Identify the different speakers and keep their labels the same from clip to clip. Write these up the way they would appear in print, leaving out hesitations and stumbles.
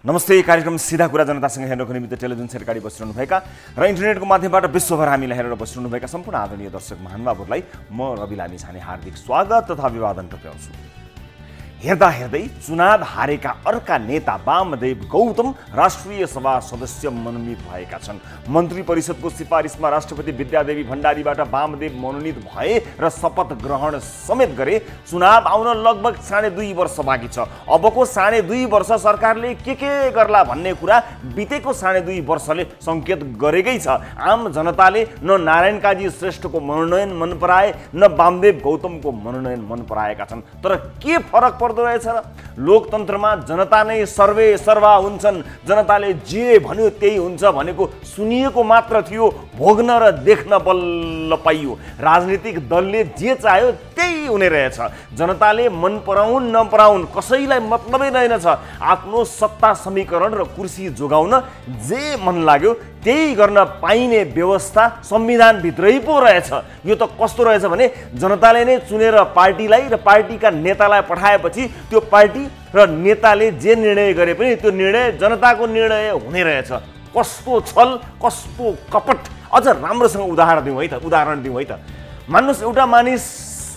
Speaker 1: नमस्ते। कार्यक्रम सीधा कुरा जनतासँग हेर्नको निमित्त टेलिभिजन सेट गाडी बसिरहनुभएका र इन्टरनेटको माध्यमबाट विश्वभर हामीलाई हेरेर बसिरहनुभएका सम्पूर्ण आदरणीय दर्शक महानुभावहरूलाई म रवि लामी छाने हार्दिक स्वागत तथा अभिवादन टक्राउँछु। हेर्दा हेर्दै चुनाव हारेका अर्का नेता वामदेव गौतम राष्ट्रिय सभा सदस्य मनोनित भएका छन्। मन्त्री परिषदको सिफारिसमा राष्ट्रपति विद्यादेवी भण्डारीबाट वामदेव मनोनित भए र शपथ ग्रहण समेत गरे। चुनाव आउन लगभग 2.5 वर्ष बाँकी छ। अबको 2.5 वर्ष सरकारले के गर्ला भन्ने कुरा बितेको 2.5 वर्षले संकेत गरेकै छ। आम जनताले न नारायण काजी श्रेष्ठको मनोनयन मन पराए न वामदेव गौतमको मनोनयन मन पराएका छन्। तर के फरक रहेछ र? लोकतन्त्रमा जनता नै सर्वे सर्वा हुन्छन्, जनताले जे भन्यो त्यही हुन्छ भनेको सुनिएको मात्र थियो, भोग्न र देख्न बल्ल पाइयो। राजनीतिक दलले जे चाह्यो त्यही हुने रहेछ। जनताले मन पराउन् नपराउन् कसैलाई मतलबै रहेनछ। आफ्नो सत्ता समीकरण र कुर्सी जोगाउन जे मन लाग्यो त्यही गर्न पाइने व्यवस्था संविधानभित्रै पो रहेछ। यो त कस्तो रहेछ भने जनताले नै चुनेर पार्टीलाई र पार्टीका नेतालाई पठाएपछि त्यो पार्टी र नेताले जे निर्णय गरे पनि त्यो निर्णय जनताको निर्णय हुने रहेछ। कस्तो छल, कस्तो कपट। अझ राम्रोसँग उदाहरण दिउँ है त। मान्नुहोस् एउटा मानिस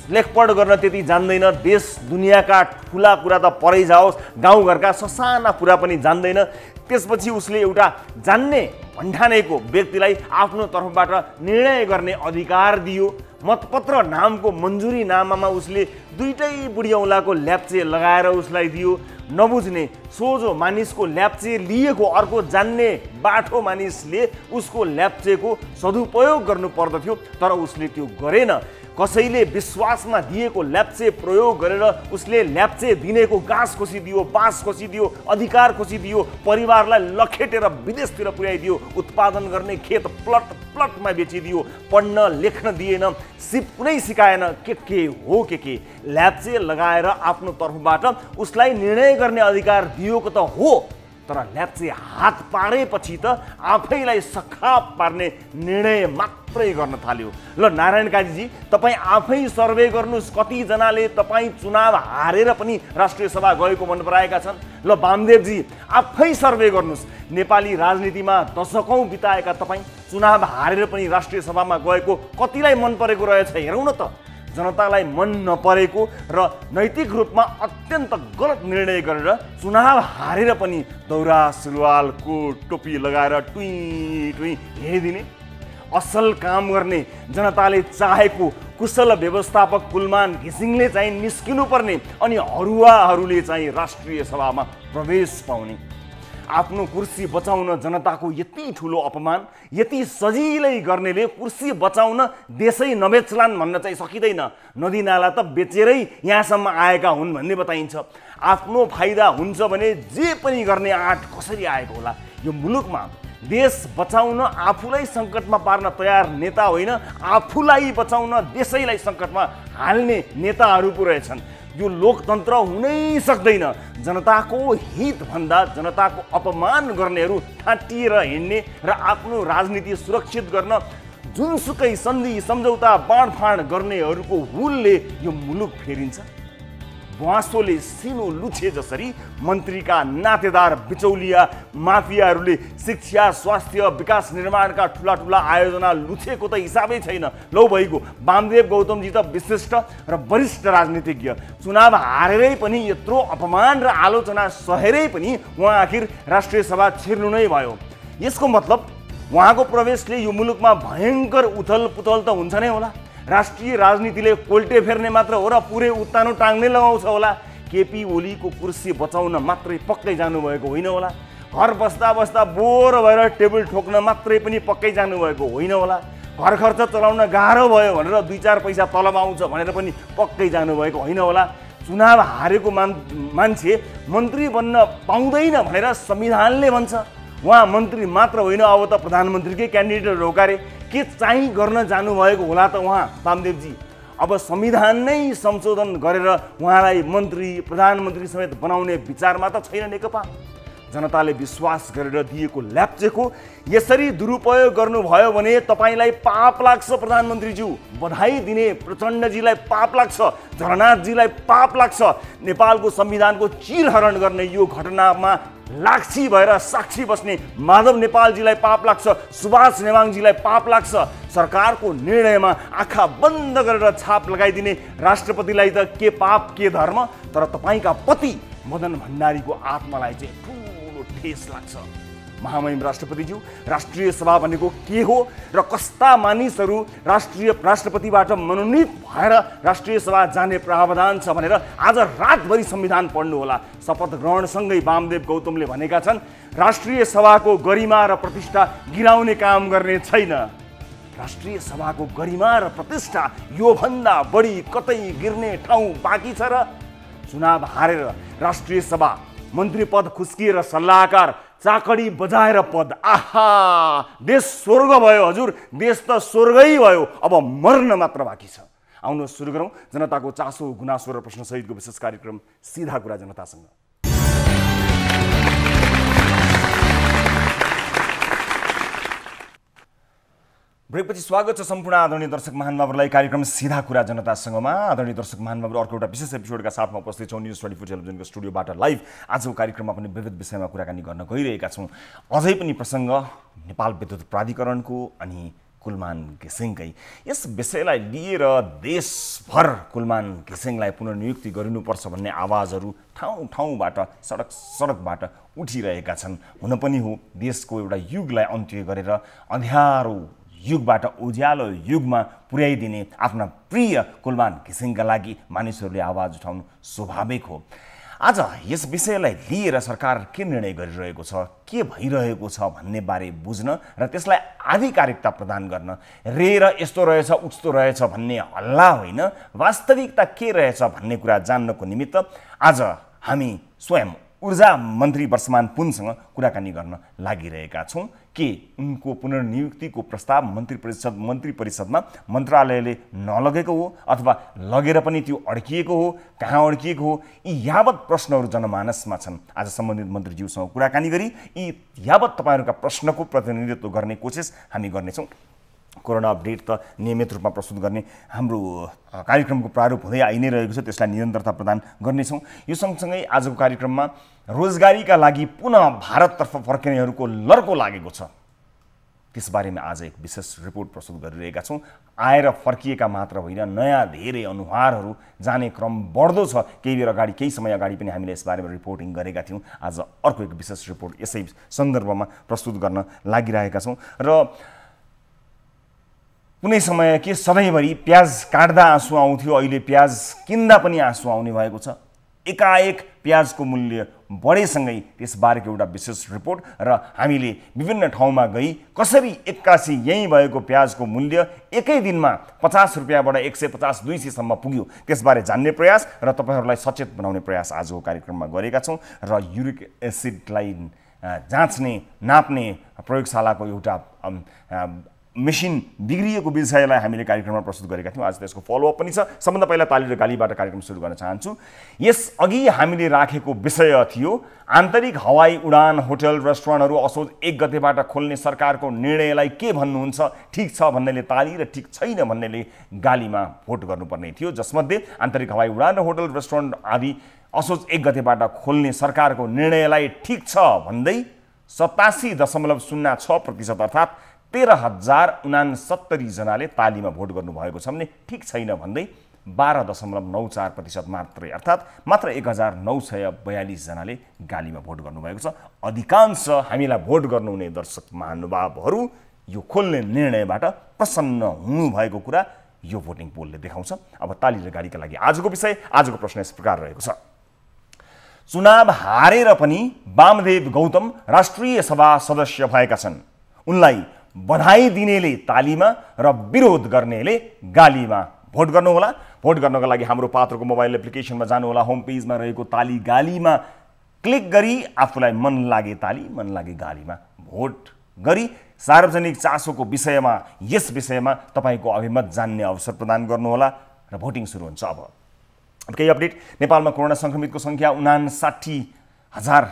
Speaker 1: लेखपढ गर्न त्यति जान्दैन, देश दुनियाँका ठुला कुरा त परै जाओस्, गाउँघरका ससाना कुरा पनि जान्दैन। त्यसपछि उसले एउटा जान्ने भन्ठानेको व्यक्तिलाई आफ्नो तर्फबाट निर्णय गर्ने अधिकार दियो। मतपत्र नामको मन्जुरी नामामा उसले दुईटै बुढियौलाको ल्याप्चे लगाएर उसलाई दियो। नबुझ्ने सोझो मानिसको ल्याप्चे लिएको अर्को जान्ने बाठो मानिसले उसको ल्याप्चेको सदुपयोग गर्नु पर्दथ्यो, तर उसले त्यो गरेन। कसैले विश्वासमा दिएको ल्याप्चे प्रयोग गरेर उसले ल्याप्चे दिनेको घाँस खोसिदियो, बाँस खोसिदियो, अधिकार खोसिदियो, परिवारलाई लखेटेर विदेशतिर पुर्याइदियो, उत्पादन गर्ने खेत प्लटमा बेचिदियो, पढ्न लेख्न दिएन, सिप कुनै सिकाएन। के हो के ल्याप्चे लगाएर आफ्नो तर्फबाट उसलाई निर्णय गर्ने अधिकार दिएको त हो, तर ल्याप्चे हात पारेपछि त आफैलाई सखाप पार्ने निर्णय मात्रै गर्न थाल्यो। ल नारायण काजीजी, तपाईँ आफै सर्वे गर्नुहोस्, कतिजनाले तपाईँ चुनाव हारेर पनि राष्ट्रिय सभा गएको मन पराएका छन्। ल वामदेवजी आफै सर्वे गर्नुहोस्। नेपाली राजनीतिमा दशकौँ बिताएका तपाईँ चुनाव हारेर पनि राष्ट्रिय सभामा गएको कतिलाई मन परेको रहेछ हेरौँ न त। जनतालाई मन नपरेको र नैतिक रूपमा अत्यन्त गलत निर्णय गरेर चुनाव हारेर पनि दौरा सुरुवाल कोट टोपी लगाएर टुई हिँडिदिने, असल काम गर्ने जनताले चाहेको कुशल व्यवस्थापक कुलमान घिसिङले चाहिँ निस्किनु पर्ने अनि हरुवाहरूले चाहिँ राष्ट्रिय सभामा प्रवेश पाउने। आफ्नो कुर्सी बचाउन जनताको यति ठुलो अपमान, यति सजिलै गर्नेले कुर्सी बचाउन देशै नबेच्लान् भन्न चाहिँ सकिँदैन। नदी नाला त बेचेरै यहाँसम्म आएका हुन् भन्ने बताइन्छ। आफ्नो फाइदा हुन्छ भने जे पनि गर्ने आँट कसरी आएको होला? यो मुलुकमा देश बचाउन आफूलाई सङ्कटमा पार्न तयार नेता होइन, आफूलाई बचाउन देशैलाई सङ्कटमा हाल्ने नेताहरू पो रहेछन्। यो लोकतन्त्र हुनै सक्दैन। जनताको हित भन्दा जनताको अपमान गर्नेहरू ठाटिएर हिँड्ने र आफ्नो राजनीति सुरक्षित गर्न जुनसुकै सन्धि सम्झौता बाँडफाँड गर्नेहरूको हुलले यो मुलुक फेरिन्छ। ब्वाँसोले सिनो लुछे जसरी मन्त्रीका नातेदार बिचौलिया माफियाहरूले शिक्षा, स्वास्थ्य, विकास निर्माणका ठुला आयोजना लुछेको त हिसाबै छैन। लौ भइगयो, वामदेव गौतमजी त विशिष्ट र वरिष्ठ राजनीतिज्ञ, चुनाव हारेरै पनि यत्रो अपमान र आलोचना सहेरै पनि उहाँ आखिर राष्ट्रिय सभा छिर्नु नै भयो। यसको मतलब उहाँको प्रवेशले यो मुलुकमा भयङ्कर उथल पुथल त हुन्छ नै होला। राष्ट्रिय राजनीतिले कोल्टे फेर्ने मात्र हो र पुरै उत्तानो टाङ्ने लगाउँछ होला। केपी ओलीको कुर्सी बचाउन मात्रै पक्कै जानुभएको होइन होला। घर बस्दा बोर भएर टेबल ठोक्न मात्रै पनि पक्कै जानुभएको होइन होला। घर खर्च चलाउन गाह्रो भयो भनेर 2-4 पैसा तलब आउँछ भनेर पनि पक्कै जानुभएको होइन होला। चुनाव हारेको मान्छे मन्त्री बन्न पाउँदैन भनेर संविधानले भन्छ। उहाँ मन्त्री मात्र होइन, अब त प्रधानमन्त्रीकै क्यान्डिडेट रोकारे के चाहिँ गर्न जानुभएको होला त उहाँ वामदेवजी? अब संविधान नै संशोधन गरेर उहाँलाई मन्त्री प्रधानमन्त्री समेत बनाउने विचारमा त छैन नेकपा। जनताले विश्वास गरेर दिएको ल्याप्चेको यसरी दुरुपयोग गर्नुभयो भने तपाईलाई पाप लाग्छ प्रधानमन्त्रीज्यू। बधाई दिने प्रचण्डजीलाई पाप लाग्छ, झलनाथजीलाई पाप लाग्छ। नेपालको संविधानको चिरहरण गर्ने यो घटनामा लाक्षी भएर साक्षी बस्ने माधव नेपालजीलाई पाप लाग्छ, सुभाष नेवाङजीलाई पाप लाग्छ। सरकारको निर्णयमा आँखा बन्द गरेर छाप लगाइदिने राष्ट्रपतिलाई त के पाप के धर्म, तर तपाईँका पति मदन भण्डारीको आत्मालाई चाहिँ ठुलो ठेस लाग्छ। महामहिम राष्ट्रपतिज्यू, राष्ट्रिय सभा भनेको के हो र कस्ता मानिसहरू राष्ट्रपतिबाट मनोनित भएर राष्ट्रिय सभा जाने प्रावधान छ भनेर आज रातभरि संविधान पढ्नुहोला। शपथ ग्रहणसँगै वामदेव गौतमले भनेका छन् राष्ट्रिय सभाको गरिमा र प्रतिष्ठा गिराउने काम गर्ने छैन। राष्ट्रिय सभाको गरिमा र प्रतिष्ठा योभन्दा बढी कतै गिर्ने ठाउँ बाँकी छ र? चुनाव हारेर राष्ट्रिय सभा मन्त्री पद खुस्किएर सल्लाहकार चाकडी बजाएर पद, आहा देश स्वर्ग भयो हजुर, देश त स्वर्गै भयो, अब मर्न मात्र बाँकी छ। आउनुहोस् सुरु गरौँ जनताको चासो गुनासो र प्रश्न सहितको विशेष कार्यक्रम सीधा कुरा जनतासँग। ब्रेकपछि स्वागत छ सम्पूर्ण आदरणीय दर्शक महानुभावहरूलाई कार्यक्रम सीधा कुरा जनतासँगमा। आदरणीय दर्शक महानुभावहरू, अर्को एउटा विशेष एपिसोडका साथमा उपस्थित छौँ न्युज 24 टेलिभिजनको स्टुडियोबाट लाइभ। आजको कार्यक्रममा पनि विविध विषयमा कुराकानी गर्न गइरहेका छौँ। अझै पनि प्रसङ्ग नेपाल विद्युत प्राधिकरणको अनि कुलमान घिसिङकै। यस विषयलाई लिएर देशभर कुलमान घिसिङलाई पुनर्नियुक्ति गरिनुपर्छ भन्ने आवाजहरू ठाउँ ठाउँबाट सडकबाट उठिरहेका छन्। हुन पनि हो, देशको एउटा युगलाई अन्त्य गरेर अँध्यारो युगबाट उज्यालो युगमा पुर्याइदिने आफ्ना प्रिय कुलमान घिसिङका लागि मानिसहरूले आवाज उठाउनु स्वाभाविक हो। आज यस विषयलाई लिएर सरकार के निर्णय गरिरहेको छ, के भइरहेको छ भन्ने बारे बुझ्न र त्यसलाई आधिकारिकता प्रदान गर्न, रे र यस्तो रहेछ उस्तो रहेछ भन्ने हल्ला होइन, वास्तविकता के रहेछ भन्ने कुरा जान्नको निमित्त आज हामी स्वयं ऊर्जा मन्त्री वर्षमान पुनसँग कुराकानी गर्न लागिरहेका छौँ कि उनको पुनर्नियुक्तिको प्रस्ताव मन्त्री परिषदमा मन्त्रालयले नलगेको हो अथवा लगेर पनि त्यो अड्किएको हो, कहाँ अड्किएको हो, यी यावत प्रश्नहरू जनमानसमा छन्। आज सम्बन्धित मन्त्रीज्यूसँग कुराकानी गरी यी यावत तपाईँहरूका प्रश्नको प्रतिनिधित्व गर्ने कोसिस हामी गर्नेछौँ। कोरोना अपडेट त नियमित रूपमा प्रस्तुत गर्ने हाम्रो कार्यक्रमको प्रारूप हुँदै आइ नै रहेको छ, त्यसलाई निरन्तरता प्रदान गर्नेछौँ। यो सँगसँगै आजको कार्यक्रममा रोजगारीका लागि पुनः भारततर्फ फर्किनेहरूको लर्को लागेको छ, त्यसबारेमा आज एक विशेष रिपोर्ट प्रस्तुत गरिरहेका छौँ। आएर फर्किएका मात्र होइन, नयाँ धेरै अनुहारहरू जाने क्रम बढ्दो छ। केही बेर अगाडि, केही समय अगाडि पनि हामीले यसबारेमा रिपोर्टिङ गरेका थियौँ। आज अर्को एक विशेष रिपोर्ट यसै सन्दर्भमा प्रस्तुत गर्न लागिरहेका छौँ। र कुनै समय के सधैँभरि प्याज काट्दा आँसु आउँथ्यो, अहिले प्याज किन्दा पनि आँसु आउने भएको छ। एकाएक प्याजको मूल्य बढेसँगै त्यसबारेको एउटा विशेष रिपोर्ट र हामीले विभिन्न ठाउँमा गई कसरी एक्कासी यहीँ भएको प्याजको मूल्य एकै दिनमा 50 रुपियाँबाट 150-200 सम्म पुग्यो, त्यसबारे जान्ने प्रयास र तपाईँहरूलाई सचेत बनाउने प्रयास आजको कार्यक्रममा गरेका छौँ। र युरिक एसिडलाई जाँच्ने नाप्ने प्रयोगशालाको एउटा मेसिन बिग्रिएको विषयलाई हामीले कार्यक्रममा प्रस्तुत गरेका थियौँ। आज त्यसको फलोअप पनि छ। सबभन्दा पहिला ताली र गालीबाट कार्यक्रम सुरु गर्न चाहन्छु। यस अघि हामीले राखेको विषय थियो आन्तरिक हवाई उडान होटल रेस्टुरेन्टहरू असोज 1 गतेबाट खोल्ने सरकारको निर्णयलाई के भन्नुहुन्छ? ठिक छ भन्नेले ताली र ठिक छैन भन्नेले गालीमा भोट गर्नुपर्ने थियो, जसमध्ये आन्तरिक हवाई उडान र होटल रेस्टुरेन्ट आदि असोज 1 गतेबाट खोल्ने सरकारको निर्णयलाई ठिक छ भन्दै 87.06% अर्थात् 13,069 जनाले तालीमा भोट गर्नुभएको छ भने ठिक छैन भन्दै 12.94% मात्रै अर्थात् मात्र 1942 जनाले गालीमा भोट गर्नुभएको छ। अधिकांश हामीलाई भोट गर्नुहुने दर्शक महानुभावहरू यो खोल्ने निर्णयबाट प्रसन्न हुनुभएको कुरा यो भोटिङ पोलले देखाउँछ। अब ताली र गालीका लागि आजको विषय, आजको प्रश्न यस प्रकार रहेको छ। चुनाव हारेर पनि वामदेव गौतम राष्ट्रिय सभा सदस्य भएका छन्। उनलाई बधाई दिनेले तालीमा र विरोध गर्नेले गालीमा भोट गर्नुहोला। भोट गर्नको लागि हाम्रो पात्रको मोबाइल एप्लिकेसनमा जानुहोला, होम पेजमा रहेको ताली गालीमा क्लिक गरी आफूलाई मन लागे ताली मन लागे गालीमा भोट गरी सार्वजनिक चासोको विषयमा, यस विषयमा तपाईँको अभिमत जान्ने अवसर प्रदान गर्नुहोला र भोटिङ सुरु हुन्छ। अब केही अपडेट। नेपालमा कोरोना संक्रमितको सङ्ख्या 59,000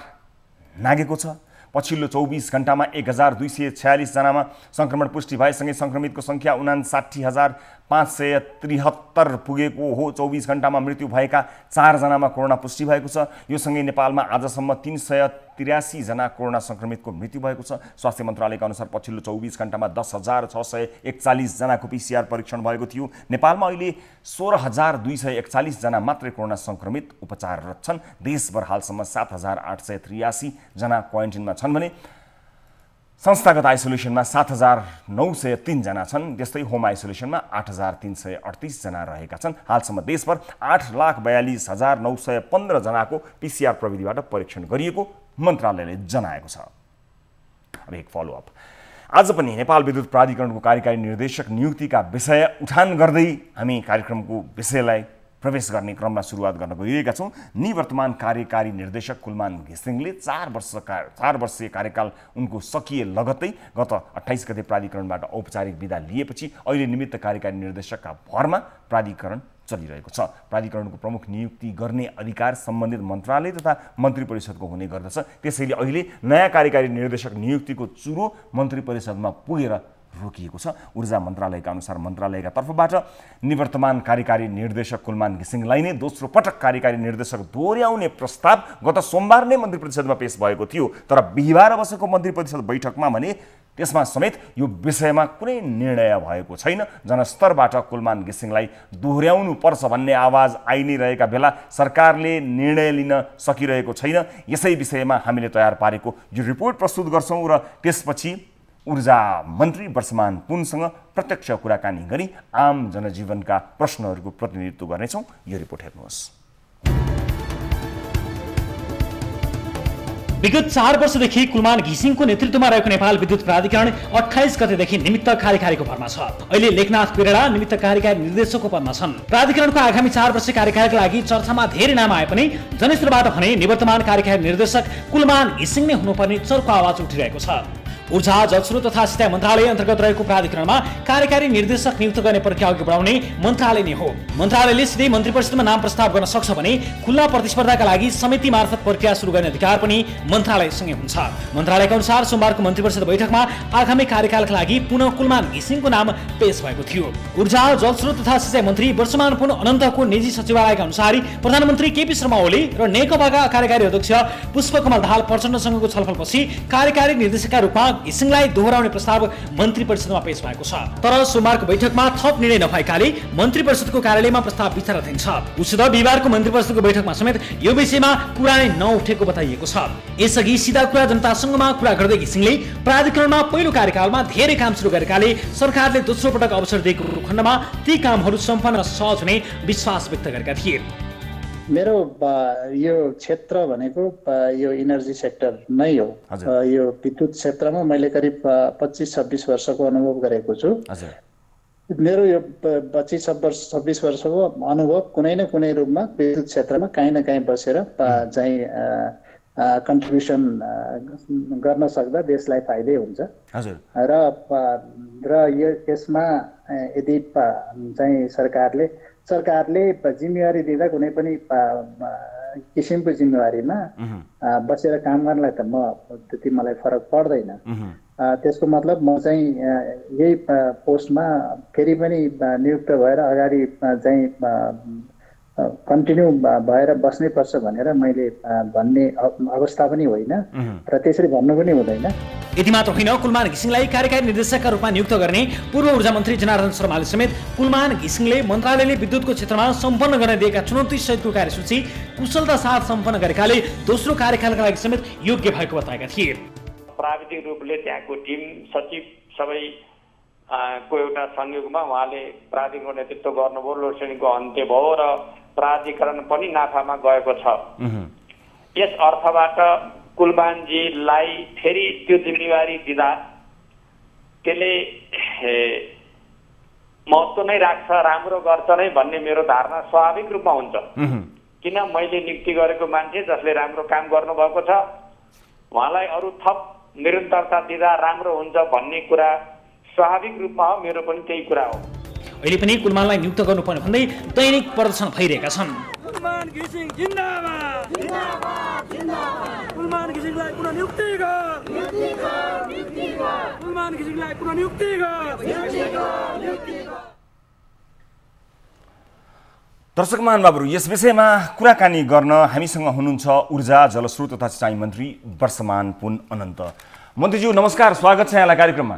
Speaker 1: नागेको छ। पछिल्लो 24 घण्टामा 1,246 जनामा संक्रमण पुष्टि भएसँगै संक्रमितको सङ्ख्या 59,500 573 पुगेको हो। 24 घण्टामा मृत्यु भएका 4 जनामा कोरोना पुष्टि भएको छ। यो सँगै नेपालमा आजसम्म 383 जना कोरोना संक्रमितको मृत्यु भएको छ। स्वास्थ्य मन्त्रालयका अनुसार पछिल्लो 24 घण्टामा 10,641 जनाको PCR परीक्षण भएको थियो। नेपालमा अहिले 16,241 जना मात्रै कोरोना संक्रमित उपचाररत छन्। देशभर हालसम्म 7,883 जना क्वारेन्टिनमा छन् भने संस्थागत आइसोलेसनमा 7,903 जना छन्। त्यस्तै होम आइसोलेसनमा 8,338 जना रहेका छन्। हालसम्म देशभर 8,42,915 जनाको PCR प्रविधिबाट परीक्षण गरिएको मन्त्रालयले जनाएको छ। अब एक फलोअप। आज पनि नेपाल विद्युत प्राधिकरणको कार्यकारी निर्देशक नियुक्तिका विषय उठान गर्दै हामी कार्यक्रमको विषयलाई प्रवेश गर्ने क्रममा सुरुवात गर्न गइरहेका छौँ। निवर्तमान कार्यकारी निर्देशक कुलमान घिसिङले 4 वर्षीय कार्यकाल उनको सकिए लगत्तै गत 28 गते प्राधिकरणबाट औपचारिक बिदा लिएपछि अहिले निमित्त कार्यकारी निर्देशकका भरमा प्राधिकरण चलिरहेको छ। प्राधिकरणको प्रमुख नियुक्ति गर्ने अधिकार सम्बन्धित मन्त्रालय तथा मन्त्री परिषदको हुने गर्दछ। त्यसैले अहिले नयाँ कार्यकारी निर्देशक नियुक्तिको चुरो मन्त्री परिषदमा पुगेर रोकिएको छ। ऊर्जा मन्त्रालयका अनुसार मन्त्रालयका तर्फबाट निवर्तमान कार्यकारी निर्देशक कुलमान घिसिङलाई नै दोस्रो पटक कार्यकारी निर्देशक दोहोर्याउने प्रस्ताव गत सोमबार नै मन्त्री परिषदमा पेश भएको थियो। तर बिहिबार बसेको मन्त्री परिषद बैठकमा भने त्यसमा समेत यो विषयमा कुनै निर्णय भएको छैन। जनस्तरबाट कुलमान घिसिङलाई दोहोर्याउनु पर्छ भन्ने आवाज आइ नै रहेका बेला सरकारले निर्णय लिन सकिरहेको छैन। यसै विषयमा हामीले तयार पारेको यो रिपोर्ट प्रस्तुत गर्छौँ र त्यसपछि ऊर्जा मन्त्री वर्षमान पुनसँग प्रत्यक्ष कुराकानी गरी आम जनजीवनका प्रश्नहरूको प्रतिनिधित्व गर्नेछौँ। यो रिपोर्ट हेर्नुहोस्।
Speaker 2: विगत 4 वर्षदेखि कुलमान घिसिङको नेतृत्वमा रहेको नेपाल विद्युत प्राधिकरण 28 गतेदेखि निमित्त कार्यकारीको भरमा छ। अहिले लेखनाथ पिराडा निमित्त कार्यकारी निर्देशकको पदमा छन्। प्राधिकरणको आगामी 4 वर्ष कार्यकालका लागि चर्चामा धेरै नाम आए पनि जनस्तरबाट भने निवर्तमान कार्यकारी निर्देशक कुलमान घिसिङ नै हुनुपर्ने चर्को आवाज उठिरहेको छ। ऊर्जा जलस्रोत तथा सिँचाइ मन्त्रालय अन्तर्गत रहेको प्राधिकरणमा कार्यकारी निर्देशक नियुक्त गर्ने प्रक्रिया अघि बढाउने मन्त्रालय नै हो। मन्त्रालयले सिधै मन्त्री परिषदमा नाम प्रस्ताव गर्न सक्छ भने खुल्ला प्रतिस्पर्धाका लागि समिति मार्फत प्रक्रिया सुरु गर्ने अधिकार पनि मन्त्रालयसँगै हुन्छ। मन्त्रालयका अनुसार सोमबारको मन्त्री परिषद बैठकमा आगामी कार्यकालका लागि पुनः कुलमान घिसिङको नाम पेश भएको थियो। ऊर्जा जलस्रोत तथा सिँचाइ मन्त्री वर्षमान पुन अनन्तको निजी सचिवालयका अनुसार प्रधानमन्त्री केपी शर्मा ओली र नेकपाका कार्यकारी अध्यक्ष पुष्पकमल दाहाल प्रचण्डसँगको छलफलपछि कार्यकारी निर्देशकका रूपमा घिसिङलाई दोहोर्याउने प्रस्ताव मन्त्री परिषदमा पेश भएको छ। तर सोमबारको बैठकमा थप निर्णय नभएकाले मन्त्री परिषदको कार्यालयमा प्रस्ताव विचाराधीन छ। उसित बिहिबारको मन्त्री परिषदको बैठकमा समेत यो विषयमा कुरा नै नउठेको बताइएको छ। यसअघि सिधा कुरा जनतासँगमा कुरा गर्दै घिसिङले प्राधिकरणमा पहिलो कार्यकालमा धेरै काम सुरु गरेकाले सरकारले दोस्रो पटक अवसर दिएको खण्डमा ती कामहरू सम्पन्न सहज हुने विश्वास व्यक्त गरेका थिए।
Speaker 3: मेरो यो क्षेत्र भनेको यो इनर्जी सेक्टर नै हो। यो विद्युत क्षेत्रमा मैले करिब 25-26 वर्षको अनुभव गरेको छु। मेरो यो 25-26 वर्षको अनुभव कुनै न कुनै रूपमा विद्युत क्षेत्रमा काहीँ न काहीँ बसेर चाहिँ कन्ट्रिब्युसन गर्न सक्दा देशलाई फाइदै हुन्छ। र यसमा यदि चाहिँ सरकारले जिम्मेवारी दिँदा कुनै पनि किसिमको जिम्मेवारीमा बसेर काम गर्नलाई त त्यति मलाई फरक पर्दैन। त्यसको मतलब म चाहिँ यही पोस्टमा फेरि पनि नियुक्त भएर अगाडि चाहिँ कन्टिन्यू भएर बस्नै पर्छ भनेर मैले भन्ने अवस्था पनि होइन र त्यसरी भन्नु पनि हुँदैन।
Speaker 2: यति मात्र होइन, कुलमान घिसिङलाई कार्यकारी निर्देशकका रूपमा नियुक्त गर्ने पूर्व ऊर्जा मन्त्री जनार्दन शर्माले समेत कुलमान घिसिङले मन्त्रालयले विद्युतको क्षेत्रमा सम्पन्न गर्न दिएका चुनौती सहितको कार्यसूची कुशलता साथ सम्पन्न गरेकाले दोस्रो कार्यकालका लागि समेत योग्य भएको बताएका थिए।
Speaker 4: प्राविधिक रूपले त्यहाँको टिम सचिव सबै को एउटा संयोगमा उहाँले प्राधिकरणको नेतृत्व गर्नुभयो। लोड सेडिङको अन्त्य भयो र प्राधिकरण पनि नाफामा गएको छ। यस अर्थबाट कुलमानजीलाई फेरि त्यो जिम्मेवारी दिँदा त्यसले महत्त्व नै राख्छ, राम्रो गर्छ नै भन्ने मेरो धारणा स्वाभाविक रूपमा हुन्छ। किन मैले नियुक्ति गरेको मान्छे जसले राम्रो काम गर्नुभएको छ, उहाँलाई अरू थप निरन्तरता दिँदा राम्रो हुन्छ भन्ने कुरा स्वाभाविक रूपमा हो। मेरो पनि त्यही कुरा हो।
Speaker 2: अहिले पनि कुलमानलाई नियुक्त गर्नुपर्ने भन्दै दैनिक प्रदर्शन भइरहेका छन्।
Speaker 5: कुलमान घिसिङ जिन्दाबाद, जिन्दाबाद, जिन्दाबाद। कुलमान घिसिङलाई पुनः नियुक्ति गर, नियुक्ति गर, नियुक्ति गर। कुलमान घिसिङलाई पुनः नियुक्ति गर, नियुक्ति गर, नियुक्ति गर।
Speaker 1: दर्शक महानुभावहरू, यस विषयमा कुराकानी गर्न हामीसँग हुनुहुन्छ ऊर्जा जलस्रोत तथा सिँचाइ मन्त्री वर्षमान पुन अनन्त। मन्त्रीज्यू नमस्कार, स्वागत छ यहाँलाई कार्यक्रममा।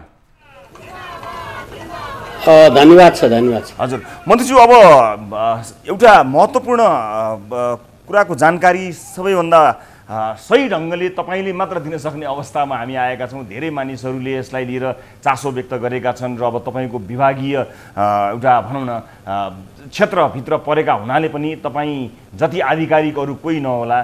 Speaker 6: धन्यवाद छ।
Speaker 1: हजुर मन्त्रीज्यू, अब एउटा महत्त्वपूर्ण कुराको जानकारी सबैभन्दा सही ढङ्गले तपाईँले मात्र दिन सक्ने अवस्थामा हामी आएका छौँ। धेरै मानिसहरूले यसलाई लिएर चासो व्यक्त गरेका छन् र अब तपाईँको विभागीय एउटा भनौँ न क्षेत्रभित्र परेका हुनाले पनि तपाईँ जति आधिकारिक अरू कोही नहोला,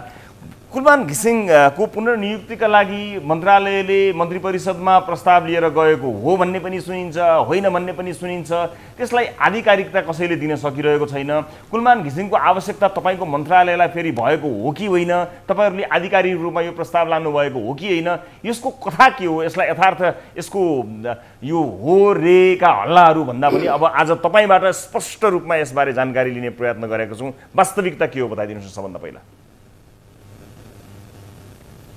Speaker 1: कुलमान घिसिङको पुनर्नियुक्तिका लागि मन्त्रालयले मन्त्री परिषदमा प्रस्ताव लिएर गएको हो भन्ने पनि सुनिन्छ, होइन भन्ने पनि सुनिन्छ। त्यसलाई आधिकारिकता कसैले दिन सकिरहेको छैन। कुलमान घिसिङको आवश्यकता तपाईँको मन्त्रालयलाई फेरि भएको हो कि होइन, तपाईँहरूले आधिकारिक रूपमा यो प्रस्ताव लानुभएको हो कि होइन, यसको कथा के हो, यसलाई यथार्थ यसको यो हो रेका हल्लाहरू भन्दा पनि अब आज तपाईँबाट स्पष्ट रूपमा यसबारे जानकारी लिने प्रयत्न गरेको छौँ। वास्तविकता के हो बताइदिनुहोस् सबभन्दा पहिला।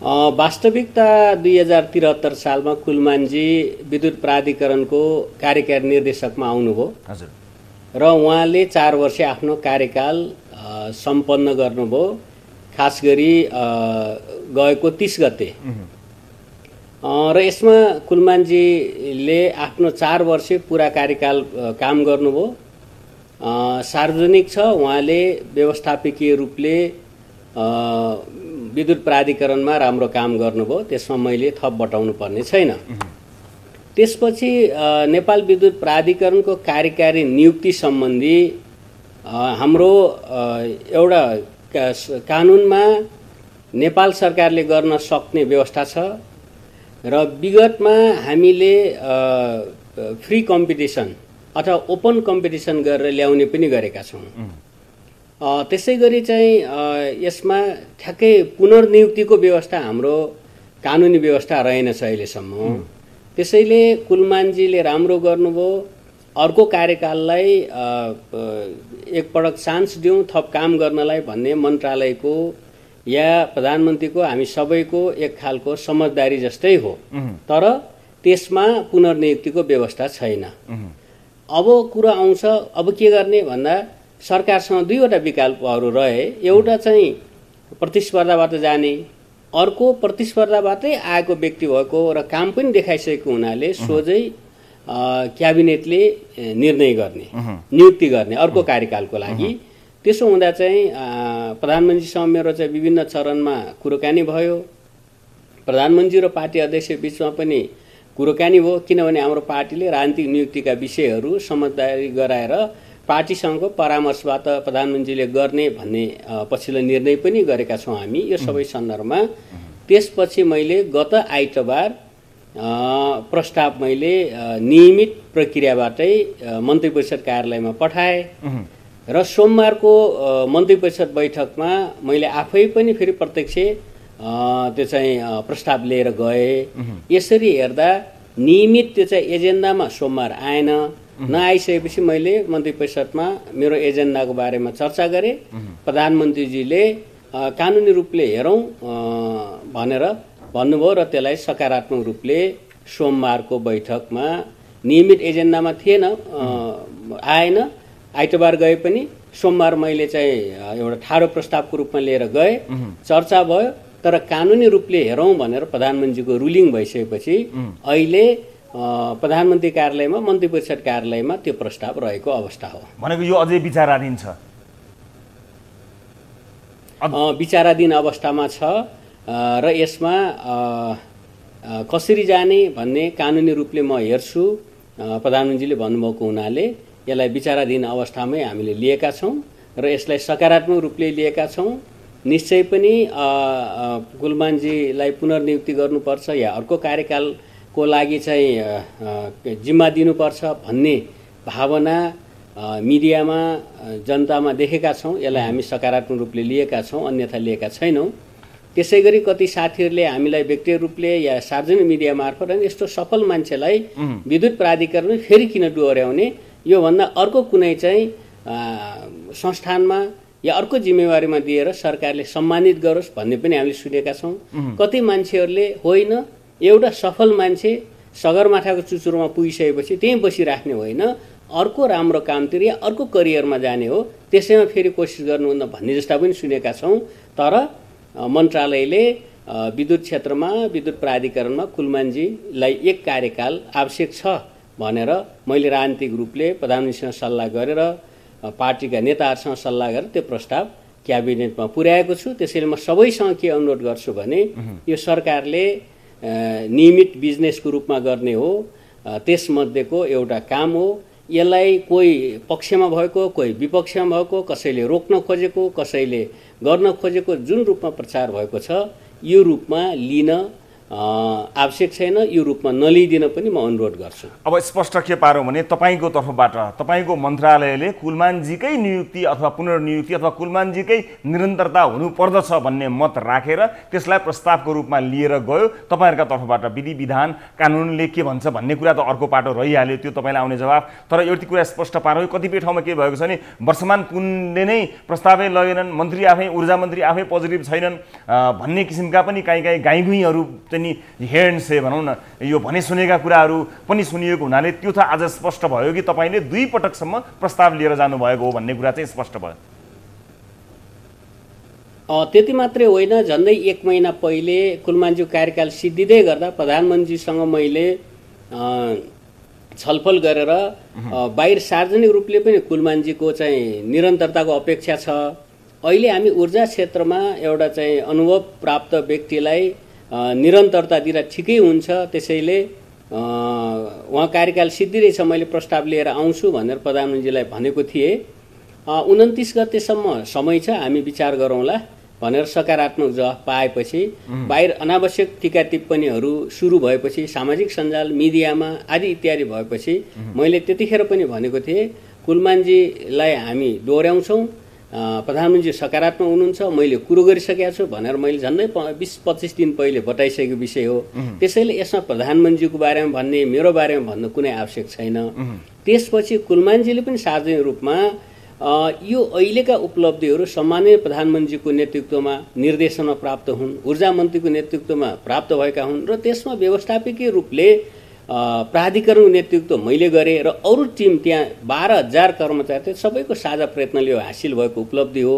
Speaker 6: वास्तविकता 2073 सालमा कुलमानजी विद्युत प्राधिकरणको कार्यकारी निर्देशकमा आउनुभयो।
Speaker 1: हजुर।
Speaker 6: र उहाँले 4 वर्ष आफ्नो कार्यकाल सम्पन्न गर्नुभयो, खास गरी गएको 30 गते। र यसमा कुलमानजीले आफ्नो 4 वर्ष पुरा कार्यकाल काम गर्नुभयो। सार्वजनिक छ, उहाँले व्यवस्थापकीय रूपले विद्युत प्राधिकरणमा राम्रो काम गर्नुभयो, त्यसमा मैले थप बताउनु पर्ने छैन। त्यसपछि नेपाल विद्युत प्राधिकरणको कार्यकारी नियुक्ति सम्बन्धी हाम्रो एउटा कानुनमा नेपाल सरकारले गर्न सक्ने व्यवस्था छ र विगतमा हामीले फ्री कम्पिटिसन अथवा ओपन कम्पिटिसन गरेर ल्याउने पनि गरेका छौँ। त्यसै गरी चाहिँ यसमा ठ्याक्कै पुनर्नियुक्तिको व्यवस्था हाम्रो कानुनी व्यवस्था रहेनछ अहिलेसम्म। त्यसैले कुलमानजीले राम्रो गर्नुभयो, अर्को कार्यकाललाई एकपटक चान्स दिउँ थप काम गर्नलाई भन्ने मन्त्रालयको या प्रधानमन्त्रीको हामी सबैको एक खालको समझदारी जस्तै हो। तर त्यसमा पुनर्नियुक्तिको व्यवस्था छैन। अब कुरा आउँछ अब के गर्ने भन्दा सरकारसँग दुईवटा विकल्पहरू रहे। एउटा चाहिँ प्रतिस्पर्धाबाट जाने, अर्को प्रतिस्पर्धाबाटै आएको व्यक्ति भएको र काम पनि देखाइसकेको हुनाले सोझै क्याबिनेटले निर्णय गर्ने, नियुक्ति गर्ने अर्को कार्यकालको लागि। त्यसो हुँदा चाहिँ प्रधानमन्त्रीसँग मेरो चाहिँ विभिन्न चरणमा कुराकानी भयो। प्रधानमन्त्री र पार्टी अध्यक्ष बिचमा पनि कुराकानी भयो, किनभने हाम्रो पार्टीले राजनीतिक नियुक्तिका विषयहरू समझदारी गराएर पार्टीसँगको परामर्शबाट प्रधानमन्त्रीले गर्ने भन्ने पछिल्लो निर्णय पनि गरेका छौँ हामी यो सबै सन्दर्भमा। त्यसपछि मैले गत आइतबार प्रस्ताव मैले नियमित प्रक्रियाबाटै मन्त्री परिषद कार्यालयमा पठाएँ र सोमबारको मन्त्री परिषद बैठकमा मैले आफै पनि फेरि प्रत्यक्ष त्यो चाहिँ प्रस्ताव लिएर गए। यसरी हेर्दा नियमित त्यो चाहिँ एजेन्डामा सोमबार आएन। नआइसकेपछि मैले मन्त्री परिषदमा मेरो एजेन्डाको बारेमा चर्चा गरेँ। प्रधानमन्त्रीजीले कानुनी रूपले हेरौँ भनेर भन्नुभयो र त्यसलाई सकारात्मक रूपले सोमबारको बैठकमा नियमित एजेन्डामा थिएन, आएन। आइतबार गए पनि सोमबार मैले चाहिँ एउटा ठाडो प्रस्तावको रूपमा लिएर गए, चर्चा भयो। तर कानुनी रूपले हेरौँ भनेर प्रधानमन्त्रीको रुलिङ भइसकेपछि अहिले प्रधानमन्त्री कार्यालयमा मन्त्री परिषद कार्यालयमा त्यो प्रस्ताव रहेको अवस्था हो।
Speaker 1: भनेको यो अझै विचाराधीन छ?
Speaker 6: विचाराधीन अवस्थामा छ र यसमा कसरी जाने भन्ने कानुनी रूपले म हेर्छु। प्रधानमन्त्रीले भन्नुभएको हुनाले यसलाई विचाराधीन अवस्थामै हामीले लिएका छौँ र यसलाई सकारात्मक रूपले लिएका छौँ। निश्चय पनि कुलमानजीलाई पुनर्नियुक्ति गर्नुपर्छ या अर्को कार्यकालको लागि चाहिँ जिम्मा दिनुपर्छ भन्ने भावना मिडियामा जनतामा देखेका छौँ। यसलाई हामी सकारात्मक रूपले लिएका छौँ, अन्यथा लिएका छैनौँ। त्यसै गरी कति साथीहरूले हामीलाई व्यक्तिगत रूपले या सार्वजनिक मिडिया मार्फत यस्तो सफल मान्छेलाई विद्युत प्राधिकरणले फेरि किन डोर्याउने, योभन्दा अर्को कुनै चाहिँ संस्थानमा या अर्को जिम्मेवारीमा दिएर सरकारले सम्मानित गरोस् भन्ने पनि हामीले सुनेका छौँ। कति मान्छेहरूले होइन एउटा सफल मान्छे सगरमाथाको चुचुरोमा पुगिसकेपछि त्यहीँ बसिराख्ने होइन, अर्को राम्रो कामतिर या अर्को करियरमा जाने हो, त्यसैमा फेरि कोसिस गर्नुहुन्न भन्ने जस्ता पनि सुनेका छौँ। तर मन्त्रालयले विद्युत क्षेत्रमा, विद्युत प्राधिकरणमा कुलमानजीलाई एक कार्यकाल आवश्यक छ भनेर मैले राजनीतिक रूपले प्रधानमन्त्रीसँग सल्लाह गरेर पार्टीका नेताहरूसँग सल्लाह गरेर त्यो प्रस्ताव क्याबिनेटमा पुर्याएको छु। त्यसैले म सबैसँग के अनुरोध गर्छु भने यो सरकारले नियमित बिजनेसको रूपमा गर्ने हो, त्यसमध्येको एउटा काम हो। यसलाई कोही पक्षमा भएको, कोही विपक्षमा भएको, कसैले रोक्न खोजेको, कसैले गर्न खोजेको जुन रूपमा प्रचार भएको छ यो रूपमा लिन आवश्यक छैन। यो रूपमा नलिदिन पनि म अनुरोध गर्छु।
Speaker 1: अब स्पष्ट के पारौँ भने तपाईँको तर्फबाट तपाईँको मन्त्रालयले कुलमानजीकै नियुक्ति अथवा पुनर्नियुक्ति अथवा कुलमानजीकै निरन्तरता हुनुपर्दछ भन्ने मत राखेर त्यसलाई प्रस्तावको रूपमा लिएर गयो। तपाईँहरूका तर्फबाट विधि विधान कानुनले के भन्छ भन्ने कुरा त अर्को पाटो रहिहाल्यो, त्यो तपाईँलाई आउने जवाफ। तर एउटी कुरा स्पष्ट पारौँ, कतिपय ठाउँमा के भएको छ भने वर्षमान पुनले नै प्रस्तावै लगेनन्, मन्त्री आफै, ऊर्जा मन्त्री आफै पोजिटिभ छैनन् भन्ने किसिमका पनि काहीँ गाईगुईहरू हेड से भनौँ न, यो भने सुनेका कुराहरू पनि सुनिएको हुनाले त्यो त आज स्पष्ट भयो कि तपाईँले 2 पटकसम्म प्रस्ताव लिएर जानुभएको हो भन्ने कुरा चाहिँ स्पष्ट भयो।
Speaker 6: त्यति मात्रै होइन, झन्डै 1 महिना पहिले कुलमानजी कार्यकाल सिद्धिँदै गर्दा प्रधानमन्त्रीसँग मैले छलफल गरेर बाहिर सार्वजनिक रूपले पनि कुलमानजीको चाहिँ निरन्तरताको अपेक्षा छ। अहिले हामी ऊर्जा क्षेत्रमा एउटा चाहिँ अनुभव प्राप्त व्यक्तिलाई निरन्तरता दिँदा ठिकै हुन्छ, त्यसैले उहाँ कार्यकाल सिद्धिरहेछ, मैले प्रस्ताव लिएर आउँछु भनेर प्रधानमन्त्रीलाई भनेको थिएँ। 29 गतेसम्म समय छ, हामी विचार गरौँला भनेर सकारात्मक जवाफ पाएपछि बाहिर अनावश्यक टीका टिप्पणीहरू सुरु भएपछि, सामाजिक सञ्जाल मिडियामा आदि इत्यादि भएपछि मैले त्यतिखेर पनि भनेको थिएँ कुलमानजीलाई हामी दोहोऱ्याउँछौँ, प्रधानमन्त्री सकारात्मक हुनुहुन्छ, मैले कुरो गरिसकेको छु भनेर मैले झन्डै 20-25 दिन पहिले बताइसकेको विषय हो। त्यसैले यसमा प्रधानमन्त्रीको बारेमा भन्ने, मेरो बारेमा भन्नु कुनै आवश्यक छैन। त्यसपछि कुलमानजीले पनि सार्वजनिक रूपमा यो अहिलेका उपलब्धिहरू सम्माननीय प्रधानमन्त्रीको नेतृत्वमा निर्देशनमा प्राप्त हुन्, ऊर्जा मन्त्रीको नेतृत्वमा प्राप्त भएका हुन् र त्यसमा व्यवस्थापकीय रूपले प्राधिकरणको नेतृत्व मैले गरेँ र अरू टिम त्यहाँ 12,000 कर्मचारी थियो, सबैको साझा प्रयत्नले यो हासिल भएको उपलब्धि हो।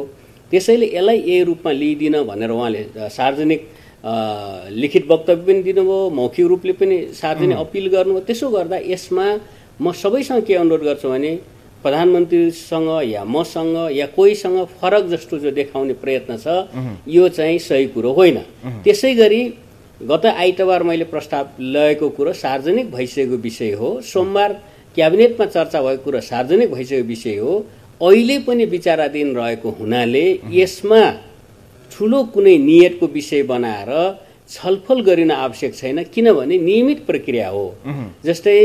Speaker 6: त्यसैले यसलाई यही रूपमा लिइदिन भनेर उहाँले सार्वजनिक लिखित वक्तव्य पनि दिनुभयो, मौखिक रूपले पनि सार्वजनिक अपिल गर्नुभयो। त्यसो गर्दा यसमा म सबैसँग के अनुरोध गर्छु भने प्रधानमन्त्रीसँग या मसँग या कोहीसँग फरक जस्तो जो देखाउने प्रयत्न छ यो चाहिँ सही कुरो होइन। त्यसै गरी गत आइतबार मैले प्रस्ताव लगेको कुरो सार्वजनिक भइसकेको विषय हो, सोमबार क्याबिनेटमा चर्चा भएको कुरो सार्वजनिक भइसकेको विषय हो। अहिले पनि विचाराधीन रहेको हुनाले यसमा ठुलो कुनै नियतको विषय बनाएर छलफल गरिन आवश्यक छैन, किनभने नियमित प्रक्रिया हो। जस्तै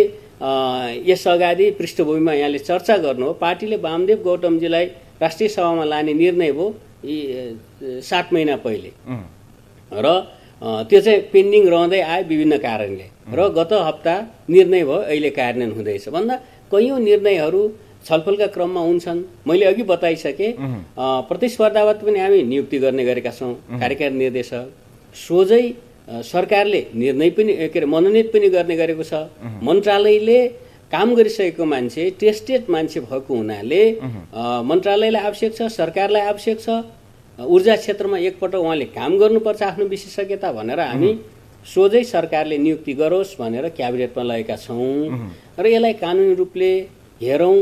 Speaker 6: यस अगाडि पृष्ठभूमिमा यहाँले चर्चा गर्नु हो, पार्टीले वामदेव गौतमजीलाई राष्ट्रिय सभामा लाने निर्णय भयो 7 महिना पहिले र त्यो चाहिँ पेन्डिङ रहँदै आयो विभिन्न कारणले र गत हप्ता निर्णय भयो, अहिले कार्यान्वयन हुँदैछ भन्दा कैयौँ निर्णयहरू छलफलका क्रममा हुन्छन्। मैले अघि बताइसकेँ, प्रतिस्पर्धावाद पनि हामी नियुक्ति गर्ने गरेका छौँ, कार्यकारी निर्देशक सोझै सरकारले निर्णय पनि मनोनित पनि गर्ने गरेको छ। मन्त्रालयले काम गरिसकेको मान्छे टेस्टेड मान्छे भएको हुनाले मन्त्रालयलाई आवश्यक छ, सरकारलाई आवश्यक छ, ऊर्जा क्षेत्रमा एकपल्ट उहाँले काम गर्नुपर्छ आफ्नो विशेषज्ञता भनेर हामी सोझै सरकारले नियुक्ति गरोस् भनेर क्याबिनेटमा लगेका छौँ र यसलाई कानुनी रूपले हेरौँ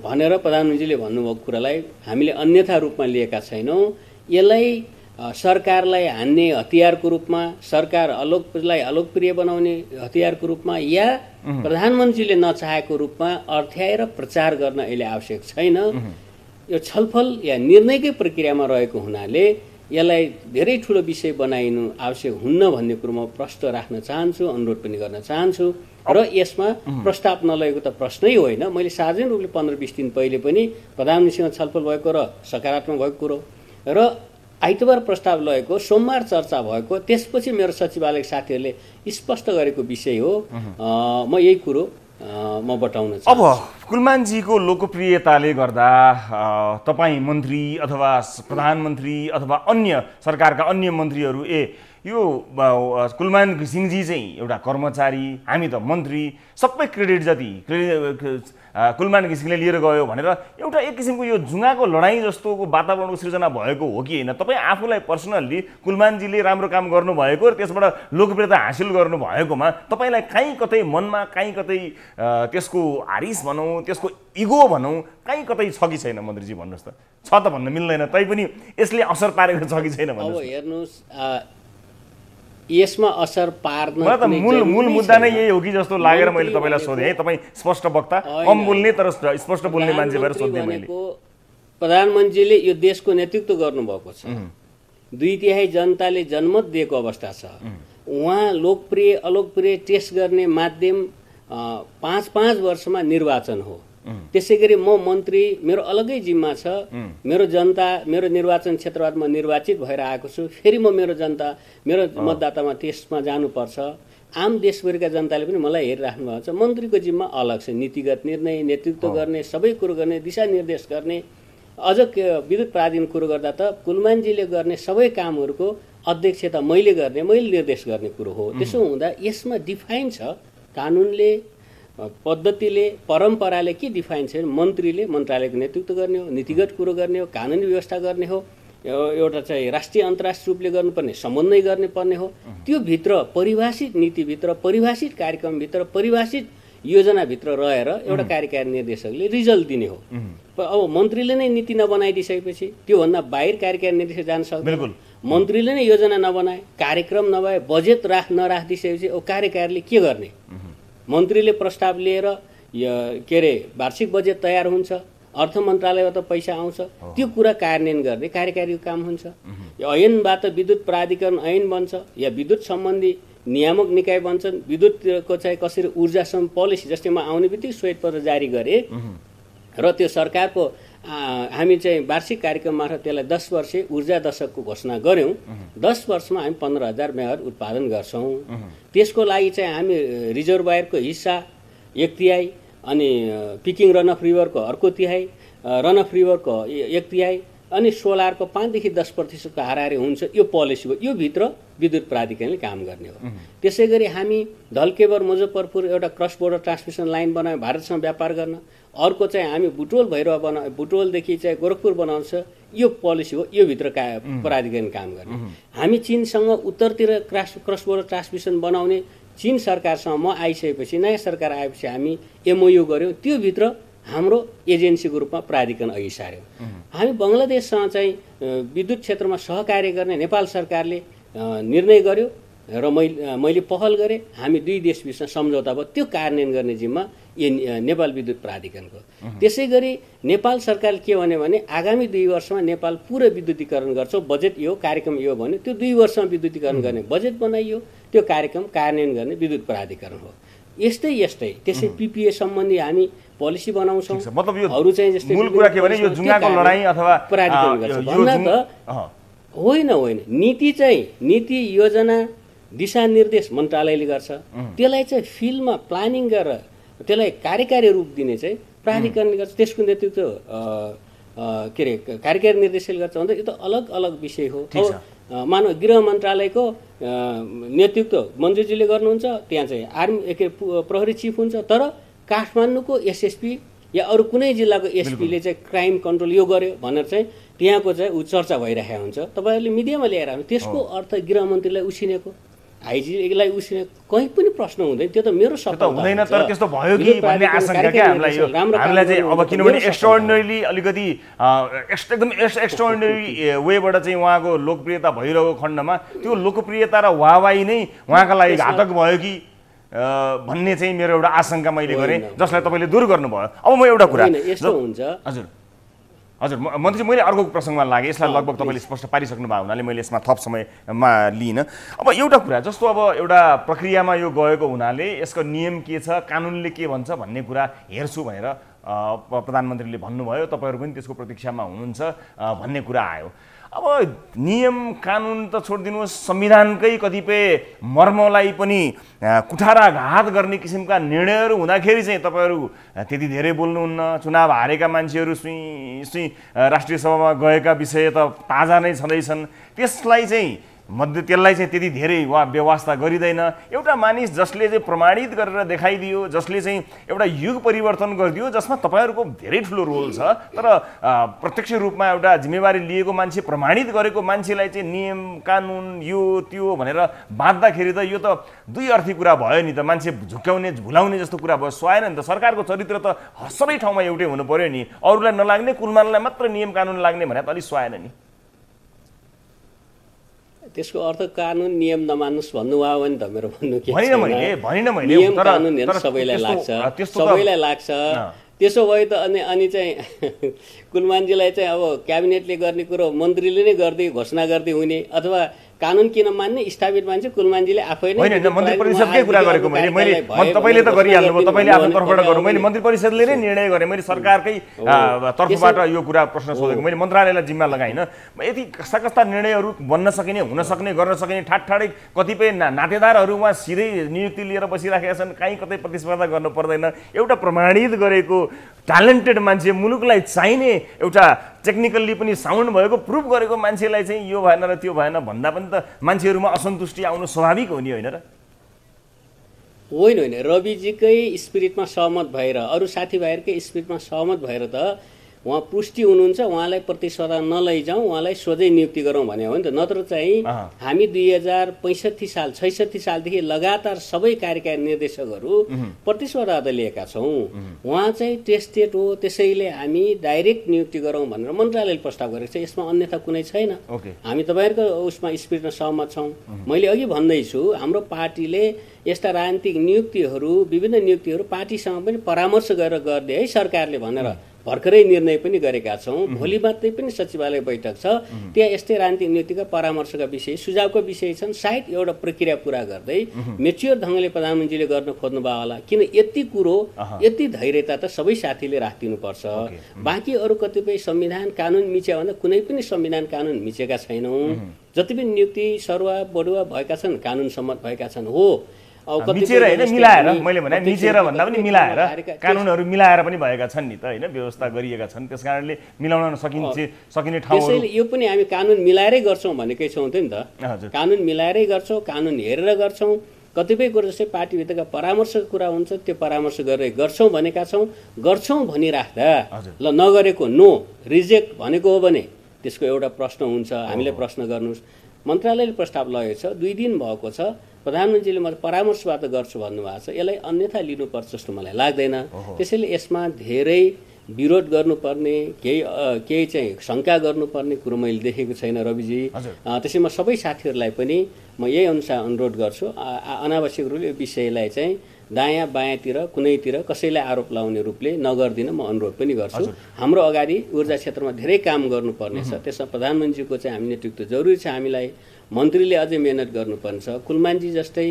Speaker 6: भनेर प्रधानमन्त्रीले भन्नुभएको कुरालाई हामीले अन्यथा रूपमा लिएका छैनौँ। यसलाई सरकारलाई हान्ने हतियारको रूपमा, सरकारलाई अलोकप्रिय बनाउने हतियारको रूपमा या प्रधानमन्त्रीले नचाहेको रूपमा अर्थ्याएर प्रचार गर्न अहिले आवश्यक छैन। यो छलफल या निर्णयकै प्रक्रियामा रहेको हुनाले यसलाई धेरै ठुलो विषय बनाइनु आवश्यक हुन्न भन्ने कुरो म प्रश्न राख्न चाहन्छु, अनुरोध पनि गर्न चाहन्छु। र यसमा प्रस्ताव नलगेको त प्रश्नै होइन। मैले सार्वजनिक रूपले 15-20 दिन पहिले पनि प्रधानमन्त्रीसँग छलफल भएको र सकारात्मक भएको कुरो र आइतबार प्रस्ताव लगेको, सोमबार चर्चा भएको, त्यसपछि मेरो सचिवालयका साथीहरूले स्पष्ट गरेको विषय हो। म यही कुरो म बताउन चाहन्छु।
Speaker 1: अब कुलमानजीको लोकप्रियताले गर्दा तपाईँ मन्त्री अथवा प्रधानमन्त्री अथवा अन्य सरकारका अन्य मन्त्रीहरू यो कुलमान घिसिङजी चाहिँ एउटा कर्मचारी, हामी त मन्त्री, सबै क्रेडिट जति कुलमान घिसिङले लिएर गयो भनेर एउटा एक किसिमको यो जुङ्गाको लडाइँ जस्तोको वातावरणको सृजना भएको हो कि होइन? तपाईँ आफूलाई पर्सनल्ली कुलमानजीले राम्रो काम गर्नुभएको र त्यसबाट लोकप्रियता हासिल गर्नुभएकोमा तपाईँलाई कहीँ कतै मनमा कहीँ कतै त्यसको हारिस भनौँ, त्यसको इगो भनौँ, कहीँ कतै छ कि छैन? मन्त्रीजी भन्नुहोस् त। छ त भन्न मिल्दैन, तैपनि यसले असर पारेको छ कि छैन भन्नुहोस्।
Speaker 6: अब हेर्नुहोस्, यसमा असर पार्न
Speaker 1: मलाई त मूल मुद्दा नै यही हो कि जस्तो लागेर मैले तपाईँलाई सोधेँ है। तपाईँ स्पष्ट वक्ता, कम बोल्ने तर स्पष्ट बोल्ने मान्छे भएर सोध्ने मैले।
Speaker 6: प्रधानमन्त्रीले यो देशको नेतृत्व गर्नुभएको छ, 2/3 जनताले जनमत दिएको अवस्था छ। उहाँ लोकप्रिय अलोकप्रिय टेस्ट गर्ने माध्यम 5-5 वर्षमा निर्वाचन हो। त्यसै गरी म मन्त्री, मेरो अलग्गै जिम्मा छ। मेरो जनता, मेरो निर्वाचन क्षेत्रबाट म निर्वाचित भएर आएको छु। फेरि म मेरो जनता, मेरो मतदातामा टेस्टमा जानुपर्छ। आम देशभरिका जनताले पनि मलाई हेरिराख्नु भएको छ। मन्त्रीको जिम्मा अलग छ, नीतिगत निर्णय, नेतृत्व गर्ने, सबै कुरो गर्ने, दिशानिर्देश गर्ने। अझ विद्युत प्राधिकरण कुरो गर्दा त कुलमानजीले गर्ने सबै कामहरूको अध्यक्षता मैले गर्ने, मैले निर्देश गर्ने कुरो हो। त्यसो हुँदा यसमा डिफाइन छ, कानुनले, पद्धतिले, परम्पराले के डिफाइन छ? मन्त्रीले मन्त्रालयको नेतृत्व गर्ने हो, नीतिगत कुरो गर्ने हो, कानुनी व्यवस्था गर्ने हो, एउटा चाहिँ राष्ट्रिय अन्तर्राष्ट्रिय रूपले गर्नुपर्ने, समन्वय गर्नुपर्ने हो। त्यो भित्र परिभाषित नीतिभित्र, परिभाषित कार्यक्रमभित्र, परिभाषित योजनाभित्र रहेर एउटा कार्यकारी निर्देशकले रिजल्ट दिने हो। अब मन्त्रीले नै नीति नबनाइदिसकेपछि त्योभन्दा बाहिर कार्यकारी निर्देशक जान सक्दैन। मन्त्रीले नै योजना नबनाए, कार्यक्रम नभए, बजेट नराखिदिसकेपछि अब कार्यकारीले के गर्ने? मन्त्रीले प्रस्ताव लिएर के अरे वार्षिक बजेट तयार हुन्छ, अर्थ मन्त्रालयबाट पैसा आउँछ, त्यो कुरा कार्यान्वयन गर्ने कार्यकारीको काम हुन्छ। यो ऐनबाट विद्युत प्राधिकरण ऐन बन्छ या विद्युत सम्बन्धी नियामक निकाय बन्छन्। विद्युतको चाहिँ कसरी ऊर्जासम्म पोलिसी, जस्तै म आउने बित्तिकै श्वेतपत्र जारी गरेँ र त्यो सरकारको हामी चाहिँ वार्षिक कार्यक्रम मार्फत त्यसलाई 10 वर्षे ऊर्जा दशकको घोषणा गऱ्यौँ। 10 वर्षमा हामी 15,000 मेगावाट उत्पादन गर्छौँ। त्यसको लागि चाहिँ हामी रिजर्भयरको हिस्सा 1/3 अनि पिकिङ रन अफ रिभरको अर्को तिहाई, रन अफ रिभरको 1/3 अनि सोलरको 5 देखि 10% हाराहारी हुन्छ। यो पोलिसी हो, यो भित्र विद्युत प्राधिकरणले काम गर्ने हो। त्यसै गरी हामी धलकेबर मुजफ्फरपुर एउटा क्रस बोर्डर ट्रान्समिसन लाइन बनायौँ भारतसँग व्यापार गर्न। अर्को चाहिँ हामी बुटोल भैरवा बुटोलदेखि चाहिँ गोरखपुर बनाउँछ। यो पोलिसी हो, यो भित्र प्राधिकरण काम गर्ने। हामी चीनसँग उत्तरतिर क्रस बोर्डर ट्रान्समिसन बनाउने, चीन सरकारसँग म आइसकेपछि, नयाँ सरकार आएपछि हामी MOU गऱ्यौँ। त्यो भित्र हाम्रो एजेन्सीको रूपमा प्राधिकरण अघि सार्यौँ। हामी बङ्गलादेशसँग चाहिँ विद्युत क्षेत्रमा सहकार्य गर्ने नेपाल सरकारले निर्णय गर्यो र मैले पहल गरेँ। हामी दुई देशबीचमा सम्झौता भयो, त्यो कार्यान्वयन गर्ने जिम्मा नेपाल विद्युत प्राधिकरणको। त्यसै गरी नेपाल सरकारले के भन्यो भने आगामी 2 वर्षमा नेपाल पुरै विद्युतीकरण गर्छ, बजेट यो, कार्यक्रम यो भन्यो। त्यो 2 वर्षमा विद्युतीकरण गर्ने बजेट बनाइयो, त्यो कार्यक्रम कार्यान्वयन गर्ने विद्युत प्राधिकरण हो। यस्तै त्यसै PPA सम्बन्धी हामी पोलिसी बनाउँछौँ।
Speaker 1: मतलब यो
Speaker 6: अरु चाहिँ जस्तै
Speaker 1: मूल कुरा के भने यो जुङ्गाको लडाई अथवा
Speaker 6: प्राधिकरण गर्छ भन्दा त होइन। नीति योजना दिशानिर्देश मन्त्रालयले गर्छ। त्यसलाई चाहिँ फिल्डमा प्लानिङ गरेर त्यसलाई कार्यकारी रूप दिने चाहिँ प्राधिकरणले गर्छ। त्यसको नेतृत्व के अरे कार्यकारी निर्देशकले गर्छ भन्दा यो त अलग अलग विषय हो। मानव गृह मन्त्रालयको नेतृत्व मन्त्रीजीले गर्नुहुन्छ, त्यहाँ चाहिँ आर्मी प्रहरी चिफ हुन्छ। तर काठमाडौँको SSP या अरू कुनै जिल्लाको SPले चाहिँ क्राइम कन्ट्रोल यो गर्यो भनेर चाहिँ त्यहाँको चाहिँ चर्चा भइरहेको हुन्छ। तपाईँहरूले मिडियामा ल्याएर त्यसको अर्थ गृहमन्त्रीलाई उछिनेको, आइजीलाई उछिनेको कहीँ पनि प्रश्न हुँदैन। त्यो त मेरो शब्द
Speaker 1: हुँदैन। तर त्यस्तो भयो कि भन्ने आशंका क्या हामीलाई चाहिँ अब, किनभने एक्स्ट्राअर्डिनरी अलिकति एकदम एक्स्ट्राअर्डिनरी वेबाट चाहिँ उहाँको लोकप्रियता भइरहेको खण्डमा त्यो लोकप्रियता र वाहवाही नै उहाँका लागि घातक भयो कि भन्ने चाहिँ मेरो एउटा आशंका मैले गरेँ, जसलाई तपाईँले दूर गर्नुभयो। अब म एउटा कुरा
Speaker 6: यस्तो हुन्छ।
Speaker 1: हजुर मन्त्री, मैले अर्को प्रसङ्गमा लागेँ, यसलाई लगभग तपाईँले स्पष्ट पारिसक्नु भएको हुनाले मैले यसमा थप समयमा लिइनँ। अब एउटा कुरा जस्तो अब एउटा प्रक्रियामा यो गएको हुनाले यसको नियम के छ, कानुनले के भन्छ भन्ने कुरा हेर्छु भनेर प्रधानमन्त्रीले भन्नुभयो। तपाईँहरू पनि त्यसको प्रतीक्षामा हुनुहुन्छ भन्ने कुरा आयो। अब नियम कानुन त छोडिदिनुहोस्, संविधानकै कतिपय मर्मलाई पनि कुठाराघात गर्ने किसिमका निर्णयहरू हुँदाखेरि चाहिँ तपाईँहरू त्यति धेरै बोल्नुहुन्न। चुनाव हारेका मान्छेहरू राष्ट्रिय सभामा गएका विषय त ताजा नै छँदैछन्। त्यसलाई चाहिँ मध्ये त्यसलाई चाहिँ त्यति धेरै व्यवस्था गरिँदैन। एउटा मानिस जसले चाहिँ प्रमाणित गरेर देखाइदियो, जसले चाहिँ एउटा युग परिवर्तन गरिदियो, जसमा तपाईँहरूको धेरै ठुलो रोल छ, तर प्रत्यक्ष रूपमा एउटा जिम्मेवारी लिएको मान्छे, प्रमाणित गरेको मान्छेलाई चाहिँ नियम कानुन यो त्यो भनेर बाँध्दाखेरि त यो त दुई अर्थी कुरा भयो नि त। मान्छे झुक्याउने भुलाउने जस्तो कुरा भयो, सुहाएन नि त। सरकारको चरित्र त सबै ठाउँमा एउटै हुनु पर्यो नि। अरूलाई नलाग्ने, कुलमानलाई मात्र नियम कानुन लाग्ने भने त अलिक सुहाएन नि।
Speaker 6: त्यसको अर्थ कानुन नियम नमान्नुस् भन्नुभयो भने त मेरो भन्नु के
Speaker 1: भनिन मैले
Speaker 6: नियम कानुनहरू सबैलाई लाग्छ, सबैलाई लाग्छ। त्यसो भए त अनि चाहिँ कुलमानजीलाई चाहिँ अब क्याबिनेटले गर्ने कुरो मन्त्रीले नै गर्दै घोषणा गर्दै हुने, अथवा कानुन किन मान्ने? स्थापित मान्छे कुलमानजीले आफै नै
Speaker 1: मन्त्री परिषदकै कुरा गरेको मैले तपाईले त गरिहाल्नु भयो, तपाईले आफ्नो तर्फबाट गर्नु, मैले मन्त्री परिषदले नै निर्णय गरेँ। मैले सरकारकै तर्फबाट यो कुरा प्रश्न सोधेको, मैले मन्त्रालयलाई जिम्मा लगाइन। यति कस्ता कस्ता निर्णयहरू बन्न सकिने, हुन सक्ने, गर्न सकिने ठाडै कतिपय नातेदारहरू उहाँ सिधै नियुक्ति लिएर बसिराखेका छन्, कहीँ कतै प्रतिस्पर्धा गर्नु पर्दैन। एउटा प्रमाणित गरेको ट्यालेन्टेड मान्छे, मुलुकलाई चाहिने एउटा टेक्निकल्ली पनि साउन्ड भएको प्रुफ गरेको मान्छेलाई चाहिँ यो भएन र त्यो भएन भन्दा पनि त मान्छेहरूमा असन्तुष्टि आउनु स्वाभाविक हो नि, होइन र?
Speaker 6: होइन, रविजीकै स्पिरिटमा सहमत भएर, अरू साथीभाइहरूकै स्पिरिटमा सहमत भएर त उहाँ पुष्टि हुनुहुन्छ, उहाँलाई प्रतिस्पर्धा नलैजाउँ, उहाँलाई सोझै नियुक्ति गरौँ भन्यो हो नि त। नत्र चाहिँ हामी 2065 सालदेखि लगातार सबै कार्यकारी निर्देशकहरू प्रतिस्पर्धा त लिएका छौँ। उहाँ चाहिँ टेस्टेड हो, त्यसैले हामी डाइरेक्ट नियुक्ति गरौँ भनेर मन्त्रालयले प्रस्ताव गरेको छ। यसमा अन्यथा कुनै छैन। हामी तपाईँहरूको उसमा स्पिरिटमा सहमत छौँ। मैले अघि भन्दैछु, हाम्रो पार्टीले यस्ता राजनीतिक नियुक्तिहरू, विभिन्न नियुक्तिहरू पार्टीसँग पनि परामर्श गरेर गरिदिए है सरकारले भनेर भर्खरै निर्णय पनि गरेका छौँ। भोलि मात्रै पनि सचिवालय बैठक छ, त्यहाँ यस्तै राजनीतिक नीतिका परामर्शका विषय, सुझावको विषय छन्। सायद एउटा प्रक्रिया पुरा गर्दै मेच्योर ढङ्गले प्रधानमन्त्रीले गर्न खोज्नुभयो होला। किन यति कुरो, यति धैर्यता त सबै साथीले राखिदिनुपर्छ। बाँकी अरू कतिपय संविधान कानुन मिच्यो भन्दा कुनै पनि संविधान कानुन मिचेका छैनौँ। जति पनि नियुक्ति सरुवा बढुवा भएका छन् कानुन सम्मत भएका छन्। हो,
Speaker 1: मिचेर होइन मिलाएर, मैले भने मिचेर भन्दा पनि मिलाएर, कानुनहरू मिलाएर पनि भएका छन् नि त, होइन? व्यवस्था गरिएका छन्, त्यस कारणले मिलाउन सकिने ठाउँ।
Speaker 6: त्यसैले यो पनि हामी कानुन मिलाएरै गर्छौँ भनेकै छौँ नि त। कानुन मिलाएरै गर्छौँ, कानुन हेरेर गर्छौँ। कतिपय कुरो जस्तै पार्टीभित्रका परामर्शको कुरा हुन्छ, त्यो परामर्श गरेर गर्छौँ भनेका छौँ। गर्छौँ भनिराख्दा ल नगरेको नो रिजेक्ट भनेको हो भने त्यसको एउटा प्रश्न हुन्छ, हामीले प्रश्न गर्नुहोस्। मन्त्रालयले प्रस्ताव लगेको छ, 2 दिन भएको छ, प्रधानमन्त्रीले म परामर्शबाट गर्छु भन्नुभएको छ। यसलाई अन्यथा लिनुपर्छ जस्तो मलाई लाग्दैन। त्यसैले यसमा धेरै विरोध गर्नुपर्ने, केही चाहिँ शङ्का गर्नुपर्ने कुरो मैले देखेको छैन रविजी। त्यसैले म सबै साथीहरूलाई पनि म यही अनुसार अनुरोध गर्छु, अनावश्यक रूपले यो विषयलाई चाहिँ दायाँ बायाँतिर कुनैतिर कसैलाई आरोप लाउने रूपले नगर्दिन म अनुरोध पनि गर्छु। हाम्रो अगाडि ऊर्जा क्षेत्रमा धेरै काम गर्नुपर्ने छ, त्यसमा प्रधानमन्त्रीको चाहिँ हामी नेतृत्व जरुरी छ। हामीलाई मन्त्रीले अझै मेहनत गर्नुपर्ने छ। कुलमानजी जस्तै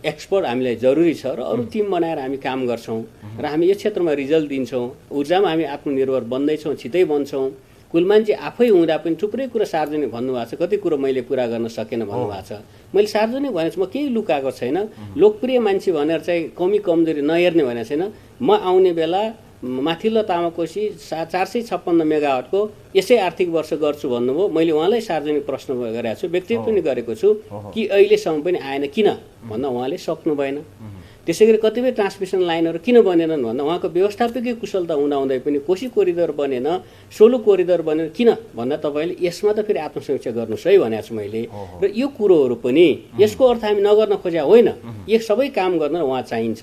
Speaker 6: एक्सपर्ट हामीलाई जरुरी छ र अरू टिम बनाएर हामी काम गर्छौँ र हामी यो क्षेत्रमा रिजल्ट दिन्छौँ। ऊर्जामा हामी आत्मनिर्भर बन्दैछौँ, छिटै बन्छौँ। कुलमानजी आफै हुँदा पनि थुप्रै कुरा सार्वजनिक भन्नुभएको छ, कति कुरो मैले पुरा गर्न सकेन भन्नुभएको छ। मैले सार्वजनिक भनेको म केही लुकाएको छैन। लोकप्रिय मान्छे भनेर चाहिँ कमी कमजोरी नहेर्ने भनेको छैन। म आउने बेला माथिल्लो तामाकोशी 456 मेगावाटको यसै आर्थिक वर्ष गर्छु भन्नुभयो। मैले उहाँलाई सार्वजनिक प्रश्न गरेको छु, व्यक्तिगत पनि गरेको छु कि अहिलेसम्म पनि आएन किन भन्दा उहाँले सक्नु भएन। त्यसै गरी कतिपय ट्रान्समिसन लाइनहरू किन बनेनन् भन्दा उहाँको व्यवस्थापकीय कुशलता हुँदाहुँदै पनि कोशी कोरिडोर बनेन, सोलु कोरिडोर बनेन किन भन्दा तपाईँले यसमा त फेरि आत्मसमीक्षा गर्नुहोस् है भनेको छु मैले। र यो कुरोहरू पनि यसको अर्थ हामी नगर्न खोजे होइन, यो सबै काम गर्न उहाँ चाहिन्छ,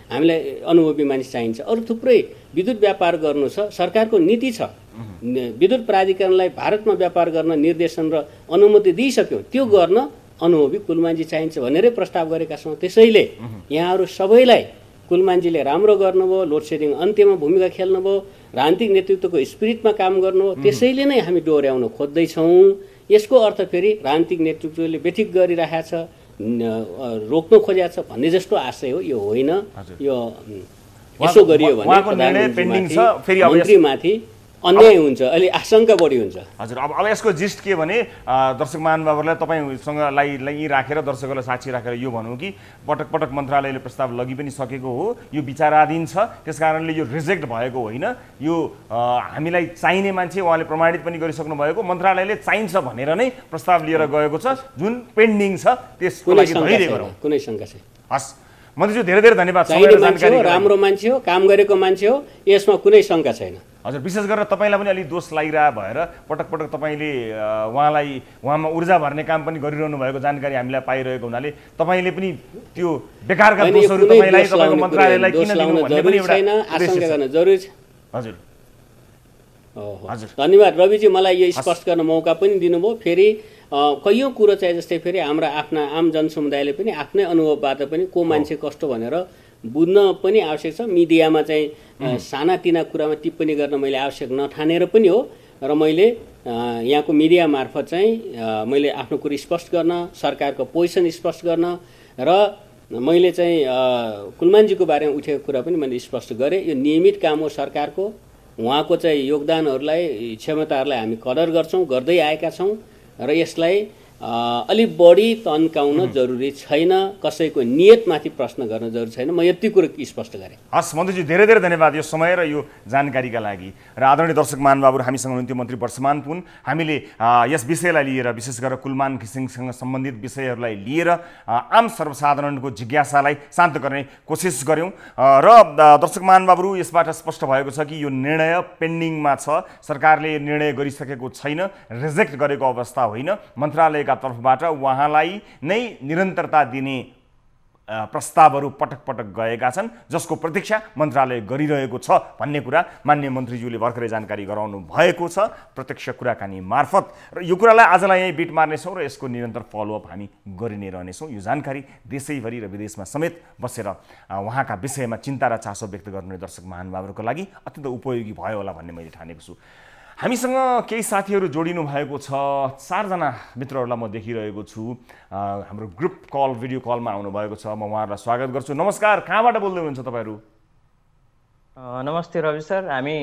Speaker 6: हामीलाई अनुभवी मानिस चाहिन्छ। अरू थुप्रै विद्युत व्यापार गर्नु छ, सरकारको नीति छ, विद्युत प्राधिकरणलाई भारतमा व्यापार गर्न निर्देशन र अनुमति दिइसक्यो, त्यो गर्न अनुभवी कुलमानजी चाहिन्छ भनेरै प्रस्ताव गरेका छौँ। त्यसैले यहाँहरू सबैलाई कुलमानजीले राम्रो गर्नुभयो, लोड सेडिङ अन्त्यमा भूमिका खेल्नुभयो, राजनीतिक नेतृत्वको स्पिरिटमा काम गर्नुभयो, त्यसैले नै हामी डोर्याउन खोज्दैछौँ। यसको अर्थ फेरि राजनीतिक नेतृत्वले व्यथित गरिरहेको छ, रोक्न खोजेको छ भन्ने जस्तो आशय हो, यो होइन। यो यसो गरियो भने मन्त्रीमाथि अन्याय हुन्छ, अलि आशंका बढी हुन्छ।
Speaker 1: हजुर, अब यसको जिस्ट के भने दर्शक महानुभावहरूलाई तपाईँसँग यी राखेर दर्शकहरूलाई साक्षी राखेर यो भनौँ कि पटक पटक मन्त्रालयले प्रस्ताव लगि पनि सकेको हो, यो विचाराधीन छ, त्यस कारणले यो रिजेक्ट भएको होइन, यो हामीलाई चाहिने मान्छे उहाँले प्रमाणित पनि गरिसक्नु भएको, मन्त्रालयले चाहिन्छ भनेर नै प्रस्ताव लिएर गएको छ, जुन पेन्डिङ छ त्यसको लागि धैर्य गरौँ।
Speaker 6: कुनै शङ्का छैन।
Speaker 1: हस् मन्त्रीज्यू, धेरै धेरै धन्यवाद।
Speaker 6: राम्रो मान्छे हो, काम गरेको मान्छे हो, यसमा कुनै शङ्का छैन।
Speaker 1: हजुर, विशेष गरेर तपाईँलाई पनि अलिक दोष लागिरह भएर पटक पटक तपाईँले उहाँमा ऊर्जा भर्ने काम पनि गरिरहनु भएको जानकारी हामीलाई पाइरहेको हुनाले तपाईँले पनि त्यो बेकारका दोषहरू तपाईँलाई तपाईँको मन्त्रालयलाई किन दिनु भन्ने पनि एउटा
Speaker 6: आशंका गर्न जरुरी छ।
Speaker 1: हजुर
Speaker 6: हजुर, धन्यवाद रविजी, मलाई यो स्पष्ट गर्न मौका पनि दिनुभयो। फेरि कैयौँ कुरो चाहिँ जस्तै फेरि हाम्रा आफ्ना आम जनसमुदायले पनि आफ्नै अनुभवबाट पनि को मान्छे कस्तो भनेर बुझ्न पनि आवश्यक छ। मिडियामा चाहिँ सानातिना कुरामा टिप्पणी गर्न मैले आवश्यक नठानेर पनि हो, र मैले यहाँको मिडिया मार्फत चाहिँ मैले आफ्नो कुरो स्पष्ट गर्न, सरकारको पोजिसन स्पष्ट गर्न, र मैले चाहिँ कुलमानजीको बारेमा उठेको कुरा पनि मैले स्पष्ट गरेँ। यो नियमित काम हो सरकारको, उहाँको चाहिँ योगदानहरूलाई, क्षमताहरूलाई हामी कदर गर्छौँ, गर्दै आएका छौँ, र यसलाई अलिक बढी तन्काउन जरुरी छैन, कसैको नियतमाथि प्रश्न गर्न जरुरी छैन। म यति कुरो स्पष्ट गरेँ।
Speaker 1: हस् मन्त्रीजी, धेरै धेरै धन्यवाद यो समय र यो जानकारीका लागि। र आदरणीय दर्शक महानुभावहरू, हामीसँग हुनुहुन्थ्यो मन्त्री वर्षमान पुन। हामीले यस विषयलाई लिएर, विशेष गरेर कुलमान घिसिङसँग सम्बन्धित विषयहरूलाई लिएर आम सर्वसाधारणको जिज्ञासालाई शान्त गर्ने कोसिस गऱ्यौँ। र दर्शक महानुभावहरू, यसबाट स्पष्ट भएको छ कि यो निर्णय पेन्डिङमा छ, सरकारले निर्णय गरिसकेको छैन, रिजेक्ट गरेको अवस्था होइन, मन्त्रालय तर्फबाट उहाँलाई नै निरन्तरता दिने प्रस्तावहरू पटक पटक गएका छन्, जसको प्रतीक्षा मन्त्रालय गरिरहेको छ भन्ने कुरा माननीय मन्त्रीज्यूले भर्खरै जानकारी गराउनु भएको छ प्रत्यक्ष कुराकानी मार्फत। र यो कुरालाई आजलाई यहीँ बिट मार्नेछौँ र यसको निरन्तर फलोअप हामी गरि नै रहनेछौँ। यो जानकारी देशैभरि र विदेशमा समेत बसेर उहाँका विषयमा चिन्ता र चासो व्यक्त गर्ने दर्शक महानुभावहरूको लागि अत्यन्त उपयोगी भयो होला भन्ने मैले ठानेको छु। हामीसँग केही साथीहरू जोडिनु भएको छ, 4 जना मित्रहरूलाई म देखिरहेको छु, हाम्रो ग्रुप कल, भिडियो कलमा आउनुभएको छ। म उहाँहरूलाई स्वागत गर्छु। नमस्कार, कहाँबाट बोल्दै हुनुहुन्छ तपाईँहरू?
Speaker 7: नमस्ते रवि सर, हामी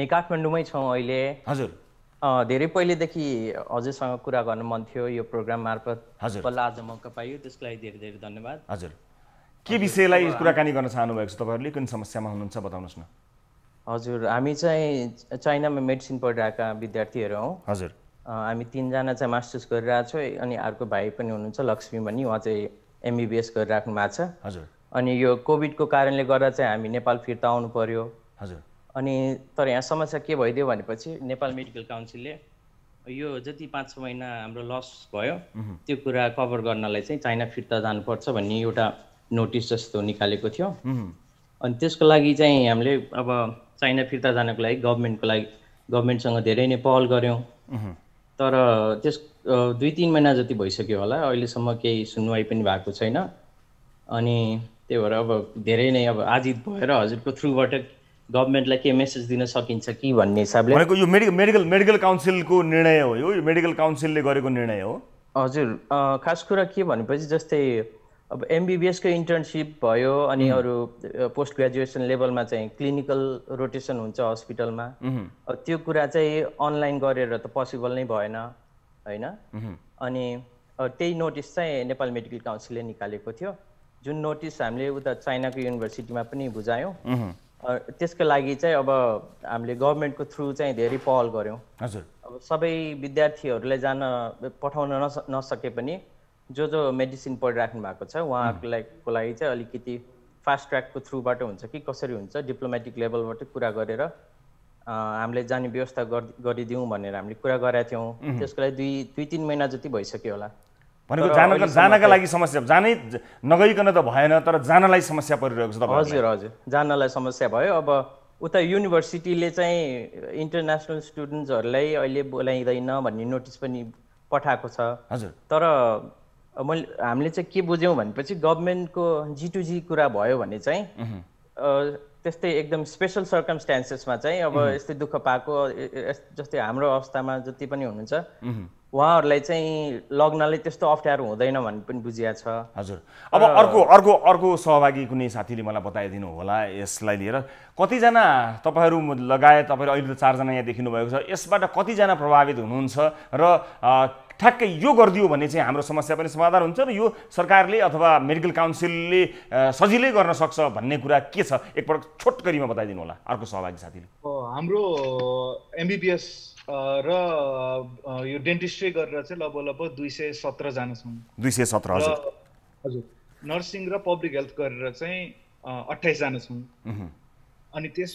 Speaker 7: काठमाडौँमै छौँ अहिले।
Speaker 1: हजुर,
Speaker 7: धेरै पहिलेदेखि हजुरसँग कुरा गर्न मन थियो यो प्रोग्राम मार्फत,
Speaker 1: हजुर,
Speaker 7: बल्ल आज मौका पाइयो, त्यसको लागि धेरै धेरै धन्यवाद।
Speaker 1: हजुर, के विषयलाई कुराकानी गर्न चाहनुभएको छ तपाईँहरूले? कुन समस्यामा हुनुहुन्छ बताउनुहोस् न।
Speaker 7: हजुर, हामी चाहिँ चाइनामा मेडिसिन पढिरहेका विद्यार्थीहरू हौँ।
Speaker 1: हजुर,
Speaker 7: हामी 3 जना चाहिँ मास्टर्स गरिरहेको छौँ, अनि अर्को भाइ पनि हुनुहुन्छ लक्ष्मी भनी, उहाँ चाहिँ MBBS गरिराख्नु भएको छ।
Speaker 1: हजुर,
Speaker 7: अनि यो कोभिडको कारणले गर्दा चाहिँ हामी नेपाल फिर्ता आउनु पर्यो।
Speaker 1: हजुर,
Speaker 7: अनि तर यहाँ समस्या के भइदियो भनेपछि नेपाल मेडिकल काउन्सिलले यो जति 5-6 महिना हाम्रो लस भयो त्यो कुरा कभर गर्नलाई चाहिँ चाइना फिर्ता जानुपर्छ भन्ने एउटा नोटिस जस्तो निकालेको थियो। अनि त्यसको लागि चाहिँ हामीले अब चाइना फिर्ता जानको लागि गभर्मेन्टसँग धेरै नै पहल गऱ्यौँ, तर त्यस 2-3 महिना जति भइसक्यो होला, अहिलेसम्म केही सुनवाई पनि भएको छैन। अनि त्यही भएर अब धेरै नै अब आजित भएर हजुरको थ्रुबाट गभर्मेन्टलाई के मेसेज दिन सकिन्छ कि भन्ने हिसाबले।
Speaker 1: भनेको यो मेडिकल काउन्सिलको निर्णय हो, यो मेडिकल काउन्सिलले गरेको निर्णय हो?
Speaker 7: हजुर, खास कुरा के भनेपछि जस्तै अब MBBS को इन्टर्नसिप भयो, अनि अरू पोस्ट ग्रेजुएसन लेभलमा चाहिँ क्लिनिकल रोटेसन हुन्छ हस्पिटलमा, त्यो कुरा चाहिँ अनलाइन गरेर त पोसिबल नै भएन होइन। अनि त्यही नोटिस चाहिँ नेपाल मेडिकल काउन्सिलले निकालेको थियो, जुन नोटिस हामीले उता चाइनाको युनिभर्सिटीमा पनि बुझायौँ। त्यसको लागि चाहिँ अब हामीले गभर्मेन्टको थ्रु चाहिँ धेरै पहल गऱ्यौँ।
Speaker 1: हजुर,
Speaker 7: अब सबै विद्यार्थीहरूलाई पठाउन नसके पनि जो मेडिसिन पढिराख्नु भएको छ उहाँहरूको लागि चाहिँ अलिकति फास्ट ट्र्याकको थ्रुबाट हुन्छ कि कसरी हुन्छ, डिप्लोमेटिक लेभलबाट कुरा गरेर हामीले जाने व्यवस्था गरिदिउँ भनेर हामीले कुरा गरेका थियौँ। त्यसको लागि 2-3 महिना जति भइसक्यो होला।
Speaker 1: भनेको जानका लागि समस्या, जानै नगइकन त भएन, तर जानलाई समस्या परिरहेको छ तपाईहरुलाई?
Speaker 7: हजुर हजुर, जानलाई समस्या भयो। अब उता युनिभर्सिटीले चाहिँ इन्टरनेसनल स्टुडेन्ट्सहरूलाई अहिले बोलाइँदैन भन्ने नोटिस पनि पठाएको छ।
Speaker 1: हजुर,
Speaker 7: तर हामीले चाहिँ के बुझ्यौँ भनेपछि गभर्मेन्टको G2G कुरा भयो भने चाहिँ त्यस्तै एकदम स्पेसल सर्कमस्टान्सेसमा चाहिँ अब यस्तै दुःख पाएको जस्तै हाम्रो अवस्थामा जति पनि हुनुहुन्छ उहाँहरूलाई चाहिँ लग्नले त्यस्तो अप्ठ्यारो हुँदैन भन्ने पनि बुझिया छ।
Speaker 1: हजुर, अब अर्को सहभागी कुनै साथीले मलाई बताइदिनु होला यसलाई लिएर कतिजना तपाईहरू लगायत तपाईहरू अहिले त 4 जना यहाँ देखिनु भएको छ, यसबाट कतिजना प्रभावित हुनुहुन्छ र ठ्याक्कै यो गरिदियो भने चाहिँ हाम्रो समस्या पनि समाधान हुन्छ र यो सरकारले अथवा मेडिकल काउन्सिलले सजिलै गर्न सक्छ भन्ने कुरा के छ एकपटक छोटकरीमा बताइदिनु होला अर्को सहभागी साथीले।
Speaker 8: हाम्रो MBBS र यो डेन्टिस्ट्री गरेर चाहिँ लगभग 217 जना छौँ।
Speaker 1: 217
Speaker 8: हजुर। नर्सिङ र पब्लिक हेल्थ गरेर चाहिँ 28 जना छौँ। अनि त्यस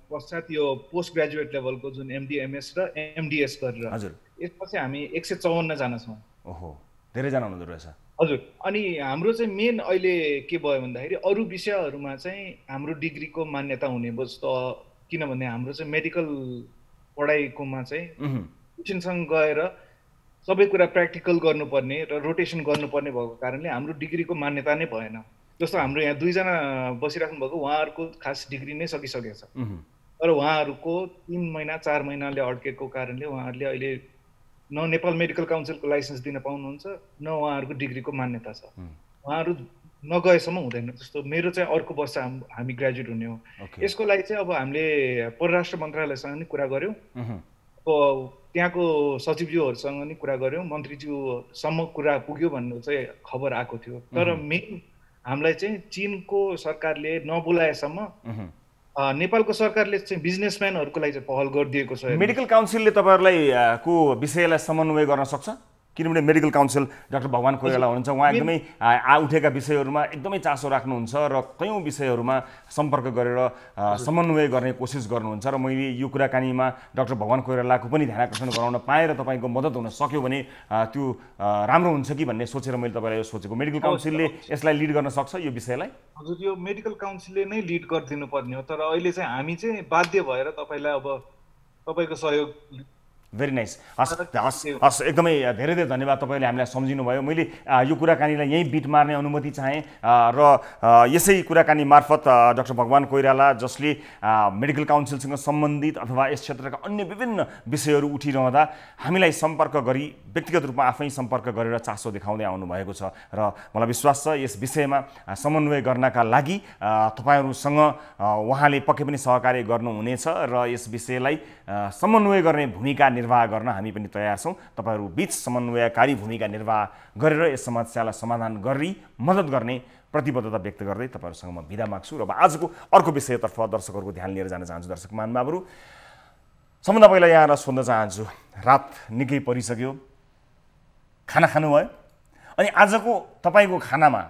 Speaker 8: पश्चात यो पोस्ट ग्रेजुएट लेभलको जुन MD MS र MDS गरेर
Speaker 1: हजुर
Speaker 8: यसमा चाहिँ हामी 154 जना छौँ।
Speaker 1: ओहो, धेरै जना हुँदो रहेछ।
Speaker 8: हजुर। अनि हाम्रो चाहिँ मेन अहिले के भयो भन्दाखेरि अरू विषयहरूमा चाहिँ हाम्रो डिग्रीको मान्यता हुने जस्तो, किनभने हाम्रो चाहिँ मेडिकल पढाइकोमा चाहिँ ट्युसनसँग गएर सबै कुरा प्र्याक्टिकल गर्नुपर्ने र रोटेसन गर्नुपर्ने भएको कारणले हाम्रो डिग्रीको मान्यता नै भएन। जस्तो हाम्रो यहाँ 2 जना बसिराख्नु भएको उहाँहरूको खास डिग्री नै सकिसकेको छ, तर उहाँहरूको 3 महिना 4 महिनाले अड्केको कारणले उहाँहरूले अहिले न नेपाल मेडिकल काउन्सिलको लाइसेन्स दिन पाउनुहुन्छ न उहाँहरूको डिग्रीको मान्यता छ। उहाँहरू नगएसम्म हुँदैन। जस्तो मेरो चाहिँ अर्को वर्ष हामी ग्रेजुएट हुने हो। यसको लागि चाहिँ अब हामीले परराष्ट्र मन्त्रालयसँग नि कुरा गऱ्यौँ, त्यहाँको सचिवज्यूहरूसँग नि कुरा गऱ्यौँ, मन्त्रीज्यूसम्म कुरा पुग्यो भन्ने चाहिँ खबर आएको थियो। तर मेन हामीलाई चाहिँ चीनको सरकारले नबोलाएसम्म नेपालको सरकारले चाहिँ बिजनेसम्यानहरूको लागि चाहिँ पहल गरिदिएको छ।
Speaker 1: मेडिकल काउन्सिलले तपाईहरुलाई को विषयलाई समन्वय गर्न सक्छ? किनभने मेडिकल काउन्सिल डाक्टर भगवान कोइराला हुनुहुन्छ, उहाँ एकदमै उठेका विषयहरूमा एकदमै चासो राख्नुहुन्छ र कयौं विषयहरूमा सम्पर्क गरेर समन्वय गर्ने कोसिस गर्नुहुन्छ र मैले यो कुराकानीमा डाक्टर भगवान कोइरालाको पनि ध्यान आकर्षण गराउन पाएँ र तपाईको मद्दत हुन सक्यो भने त्यो राम्रो हुन्छ कि भन्ने सोचेर मैले तपाईलाई यो सोचेको। मेडिकल काउन्सिलले यसलाई लिड गर्न सक्छ यो विषयलाई?
Speaker 8: हजुर, यो मेडिकल काउन्सिलले नै लिड गरिदिनु पर्ने हो, तर अहिले चाहिँ हामी चाहिँ बाध्य भएर तपाईलाई अब तपाईको सहयोग।
Speaker 1: Very nice. हस् एकदमै धेरै धेरै धन्यवाद, तपाईँले हामीलाई सम्झिनु भयो। मैले यो कुराकानीलाई यहीँ बिट मार्ने अनुमति चाहेँ र यसै कुराकानी मार्फत डाक्टर भगवान कोइराला जसले मेडिकल काउन्सिलसँग सम्बन्धित अथवा यस क्षेत्रका अन्य विभिन्न विषयहरू उठिरहँदा हामीलाई सम्पर्क गरी व्यक्तिगत रूपमा आफै सम्पर्क गरेर चासो देखाउँदै आउनुभएको छ र मलाई विश्वास छ यस विषयमा समन्वय गर्नका लागि तपाईँहरूसँग उहाँले पक्कै पनि सहकार्य गर्नुहुनेछ र यस विषयलाई समन्वय गर्ने भूमिका निर्वाह गर्न हामी पनि तयार छौँ। तपाईहरू बीच समन्वयकारी भूमिका निर्वाह गरेर यस समस्यालाई समाधान गरी मद्दत गर्ने प्रतिबद्धता व्यक्त गर्दै तपाईहरुसँग म बिदा माग्छु र अब आजको अर्को विषयतर्फ दर्शकहरूको ध्यान लिएर जान चाहन्छु। दर्शक महानुभावहरू, सबभन्दा पहिला यहाँलाई सोध्न चाहन्छु, रात निकै परिसक्यो, खाना खानुभयो? अनि आजको तपाईको खानामा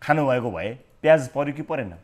Speaker 1: खानुभएको भए प्याज पर्यो कि परेन?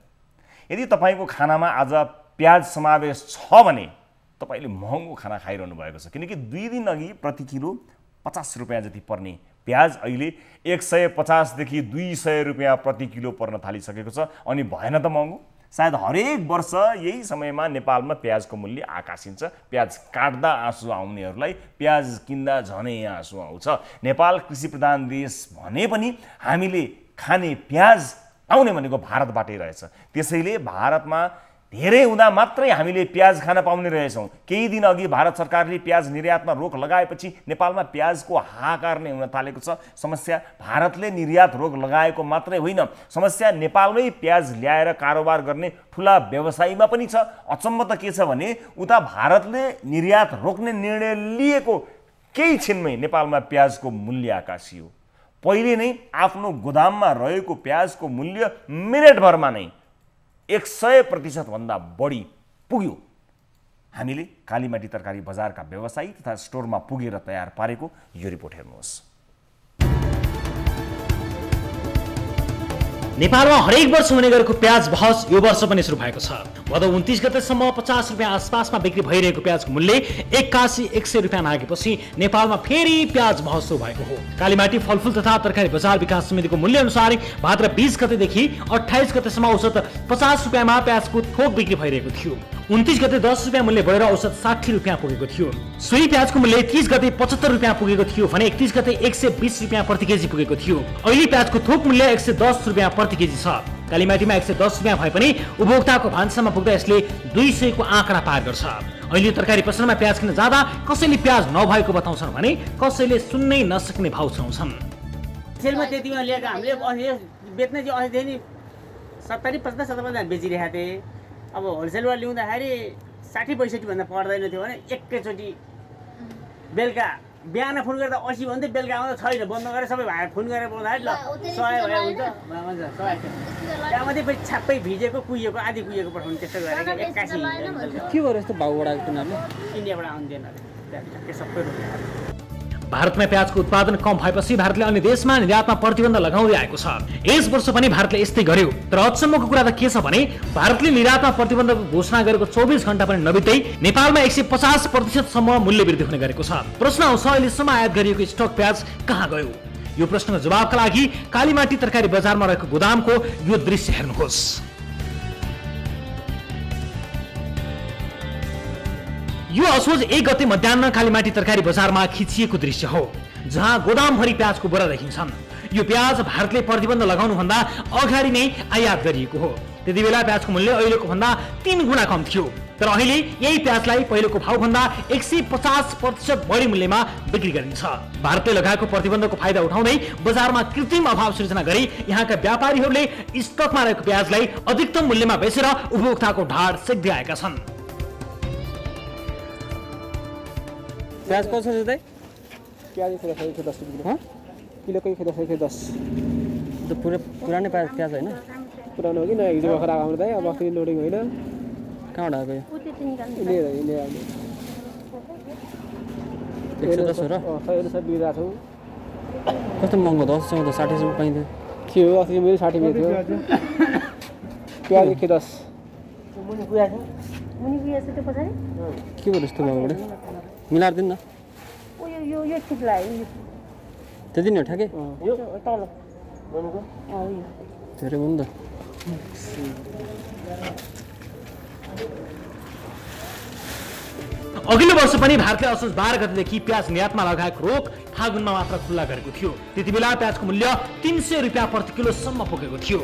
Speaker 1: यदि तपाईको खानामा आज प्याज समावेश छ भने तपाईले महँगो खाना खाइरहनु भएको छ, किनकि 2 दिन अघि प्रति किलो 50 रुपैयाँ जति पर्ने प्याज अहिले 150 देखि 200 रुपैयाँ प्रति किलो पर्न थालिसकेको छ। अनि भएन त महँगो? सायद हरेक वर्ष यही समयमा नेपालमा प्याजको मूल्य आकाशिन्छ। प्याज काट्दा आँसु आउनेहरूलाई प्याज किन्दा झनै आँसु आउँछ। नेपाल कृषि प्रधान देश भने पनि हामीले खाने प्याज आउने भनेको भारतबाटै रहेछ। त्यसैले भारतमा धेरै हुँदा मात्रै हामीले प्याज खान पाउने रहेछौँ। केही दिन अघि भारत सरकारले प्याज निर्यातमा रोक लगाएपछि नेपालमा प्याजको हाहाकार नै हुन थालेको छ। समस्या भारतले निर्यात रोक लगाएको मात्रै होइन, समस्या नेपालमै प्याज ल्याएर कारोबार गर्ने ठुला व्यवसायीमा पनि छ। अचम्म त के छ भने उता भारतले निर्यात रोक्ने निर्णय लिएको केही छिनमै नेपालमा प्याजको मूल्य आकाशियो। पहिले नै आफ्नो गोदाममा रहेको प्याजको मूल्य मिनेटभरमा नै 100% भन्दा बढी पुग्यो। हामीले कालीमाटी तरकारी बजारका व्यवसायी तथा स्टोरमा पुगेर तयार पारेको यो रिपोर्ट हेर्नुहोस्।
Speaker 2: नेपालमा हरेक वर्ष हुने गरेको प्याज बहस यो वर्ष पनि सुरु भएको छ। भदौ 29 गतेसम्म 50 रुपैयाँ आसपासमा बिक्री भइरहेको प्याजको मूल्य 81-100 रुपैयाँ नागेपछि नेपालमा फेरि प्याज बहस सुरु भएको हो। कालीमाटी फलफुल तथा तरकारी बजार विकास समितिको मूल्य अनुसार भाद्र 20 गतेदेखि 28 गतेसम्म औसत 50 रुपैयाँमा प्याजको थोक बिक्री भइरहेको थियो। 29 गते 10 रुपियाँ मूल्य बढेर औसत 60 रुपियाँ पुगेको थियो। सोही प्याजको मूल्य 30 गते 75 रुपियाँ पुगेको थियो भने 31 गते 120 रुपियाँ प्रति केजी पुगेको थियो। अहिले प्याजको थोक मूल्य 110 रुपियाँ प्रति केजी छ। कालीमाटीमा 110 रुपियाँ भए पनि उपभोक्ताको भान्सामा पुग्दा यसले 200 को आँकडा पार गर्छ। अहिले तरकारी पसलमा प्याज किन्न जाँदा कसैले प्याज नभएको बताउँछन् भने कसैले सुन्नै नसक्ने भाउ सुनाउँछन्।
Speaker 9: सेलमा त्यतिमा ल्याएको हामीले बेच्ने चाहिँ अस्ति नि 70-50 बेचिरहेको थिएँ। अब होलसेलबाट ल्याउँदाखेरि 60-65 भन्दा पर्दैन थियो भने एकैचोटि बेलुका बिहान फोन गर्दा 80 भन्दै बेलुका आउँदा छैन, बन्द गरेर सबै भाइ फोन गरेर बोल्दाखेरि ल 100 भए हुन्छ 100 त्यहाँमाथि फेरि छ्याप्पै भिजेको कुहिएको आधी कुहिएको पठाउनु त्यस्तो गरेको 81
Speaker 10: के गर्यो यस्तो भाउ बढाएको तिनीहरूले?
Speaker 9: इन्डियाबाट आउँदैन त्यहाँदेखि सबै रोक्यो।
Speaker 2: भारतमा प्याजको उत्पादन कम भएपछि भारतले अन्य देशमा निर्यातमा प्रतिबन्ध लगाउँदै आएको छ। यस वर्ष पनि भारतले यस्तै गर्यो। तर अचम्मको कुरा त के छ भने भारतले निर्यातमा प्रतिबन्धको घोषणा गरेको 24 घण्टा पनि नबित्दै नेपालमा 150% सम्म मूल्य वृद्धि हुने गरेको छ। प्रश्न आउँछ अहिलेसम्म आयात गरिएको स्टक प्याज कहाँ गयो? यो प्रश्नको जवाफका लागि कालीमाटी तरकारी बजारमा रहेको गोदामको यो दृश्य हेर्नुहोस्। यो असोज 1 गते मध्याह्न कालीमाटी तरकारी बजारमा खिचिएको दृश्य हो, जहाँ गोदामभरि प्याजको बोरा देखिन्छन्। यो प्याज भारतले प्रतिबन्ध लगाउनुभन्दा अगाडि नै आयात गरिएको हो। त्यति बेला प्याजको मूल्य अहिलेको भन्दा 3 गुणा कम थियो। तर अहिले यही प्याजलाई पहिलेको भाउभन्दा 150% बढी मूल्यमा बिक्री गरिन्छ। भारतले लगाएको प्रतिबन्धको फाइदा उठाउँदै बजारमा कृत्रिम अभाव सृजना गरी यहाँका व्यापारीहरूले स्टकमा रहेको प्याजलाई अधिकतम मूल्यमा बेचेर उपभोक्ताको ढाड सेक्दै आएका छन्।
Speaker 10: प्याज कसरी छ दाइ?
Speaker 3: प्याज 10 रुपियाँ किलोको 10
Speaker 10: त्यो पुरानै प्याज होइन?
Speaker 3: पुरानो हो कि नयाँ? हिजो भर्खर आएको हाम्रो दाइ, अब अस्ति लोडिङ होइन।
Speaker 10: कहाँबाट आएको यो? 110 हो र? कस्तो महँगो 10 14 60 रुपियाँ पाइन्थ्यो
Speaker 3: थियो अस्ति मैले 60 रुपियाँ थियो प्याज 110।
Speaker 10: के गर्नु यस्तो भाउबाट? मिलाएर दिनु न।
Speaker 11: यो ठिक लाग्यो।
Speaker 10: त्यति नै हो ठ्याक्कै?
Speaker 11: यो तल
Speaker 10: धेरै भयो नि त।
Speaker 2: अघिल्लो वर्ष पनि भारतले असोज 12 गतेदेखि प्याज निर्यातमा लगाएको रोक फागुनमा मात्र खुल्ला गरेको थियो। त्यति बेला प्याजको मूल्य 300 रुपियाँ प्रति किलोसम्म पुगेको थियो।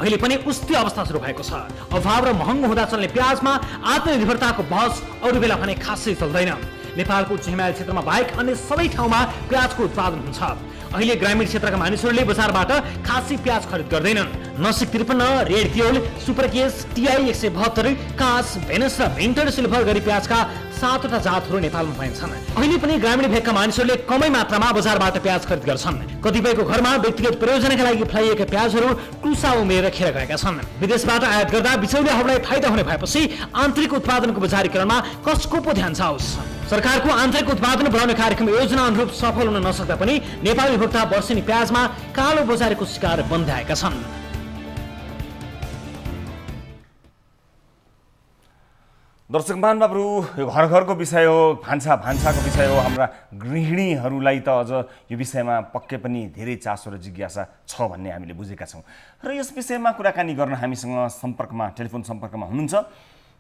Speaker 2: अहिले पनि उस्तै अवस्था सुरु भएको छ। अभाव र महँगो हुँदा चल्ने प्याजमा आत्मनिर्भरताको बहस अरू बेला भने खासै चल्दैन। नेपालको उच्च हिमाली क्षेत्रमा बाहेक अन्य सबै ठाउँमा प्याजको उत्पादन हुन्छ। अहिले ग्रामीण क्षेत्रका मानिसहरूले बजारबाट खासी प्याज खरिद गर्दैनन्। नसिक 53, रेड पियोल, सुपर केस, टिआई 172, काँस, भेनस र भिन्टर सिल्भर गरी प्याजका 7वटा जातहरू नेपालमा पाइन्छन्। अहिले पनि ग्रामीण भेगका मानिसहरूले कमै मात्रामा बजारबाट प्याज खरिद गर्छन्। कतिपयको घरमा व्यक्तिगत प्रयोजनका लागि फलाइएका प्याजहरू टुसा उमेर खेर गएका छन्। विदेशबाट आयात गर्दा बिचौलियाहरूलाई फाइदा हुने भएपछि आन्तरिक उत्पादनको बजारीकरणमा कसको पो ध्यान जाओस्? सरकारको आन्तरिक उत्पादन बढाउने कार्यक्रम योजना अनुरूप सफल हुन नसक्दा पनि नेपाली उपभोक्ता वर्षेनी प्याजमा कालो बजारीको शिकार बन्दै आएका छन्।
Speaker 1: दर्शक महानुभावहरू, यो घर घरको विषय हो, भान्साको विषय हो। हाम्रा गृहिणीहरूलाई त अझ यो विषयमा पक्कै पनि धेरै चासो र जिज्ञासा छ भन्ने हामीले बुझेका छौँ। र यस विषयमा कुराकानी गर्न हामीसँग टेलिफोन सम्पर्कमा हुनुहुन्छ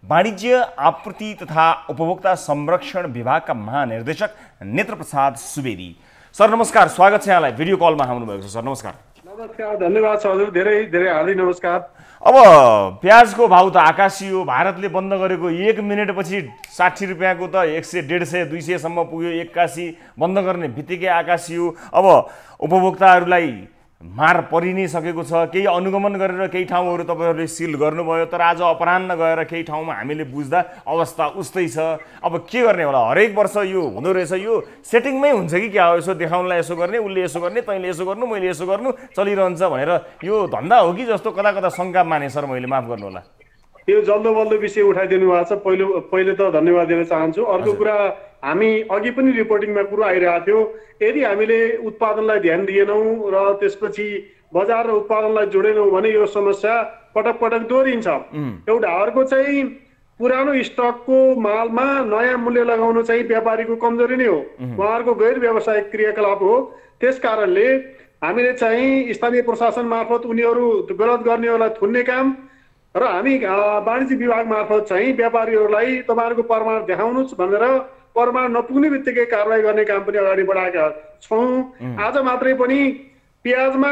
Speaker 1: वाणिज्य आपूर्ति तथा उपभोक्ता संरक्षण विभागका महानिर्देशक नेत्रप्रसाद सुवेदी। सर नमस्कार, स्वागत छ यहाँलाई भिडियो कलमा आउनुभएको छ। सर नमस्कार।
Speaker 12: नमस्कार, धन्यवाद छ हजुर, धेरै धेरै हार्दिक नमस्कार।
Speaker 1: अब प्याजको भाउ त आकाशी हो। भारतले बन्द गरेको 1 मिनेटपछि 60 रुपियाँको त 100, 150, 200 सम्म पुग्यो। 81 बन्द गर्ने बित्तिकै आकाशी हो। अब उपभोक्ताहरूलाई मार परि नै सकेको छ। केही अनुगमन गरेर केही ठाउँहरू तपाईँहरूले सिल गर्नुभयो, तर आज अपराह्न गएर केही ठाउँमा हामीले बुझ्दा अवस्था उस्तै छ। अब के गर्ने होला? हरेक वर्ष यो हुँदो रहेछ, यो सेटिङमै हुन्छ कि क्या हो? यसो देखाउनलाई यसो गर्ने, उसले यसो गर्ने, तैँले यसो गर्नु, मैले यसो गर्नु चलिरहन्छ भनेर यो धन्दा हो कि जस्तो कता कता शङ्का माने। सर मैले माफ गर्नु होला।
Speaker 12: यो जल्दो बल्दो विषय उठाइदिनु भएको छ। पहिले त धन्यवाद दिन चाहन्छु। अर्को कुरा, हामी अघि पनि रिपोर्टिङमा कुरो आइरहेको थियो, यदि हामीले उत्पादनलाई ध्यान दिएनौँ र त्यसपछि बजार र उत्पादनलाई जोडेनौँ भने यो समस्या पटक पटक दोहोरिन्छ। एउटा अर्को चाहिँ पुरानो स्टकको मालमा नयाँ मूल्य लगाउनु चाहिँ व्यापारीको कमजोरी नै हो, उहाँहरूको गैर व्यावसायिक क्रियाकलाप हो। त्यस कारणले हामीले चाहिँ स्थानीय प्रशासन मार्फत उनीहरू गलत गर्नेहरूलाई थुन्ने काम र हामी वाणिज्य विभाग मार्फत चाहिँ व्यापारीहरूलाई तपाईँहरूको प्रमाण देखाउनुहोस् भनेर प्रमाण नपुग्ने बित्तिकै कारवाही गर्ने काम पनि अगाडि बढाएका छौँ। आज मात्रै पनि प्याजमा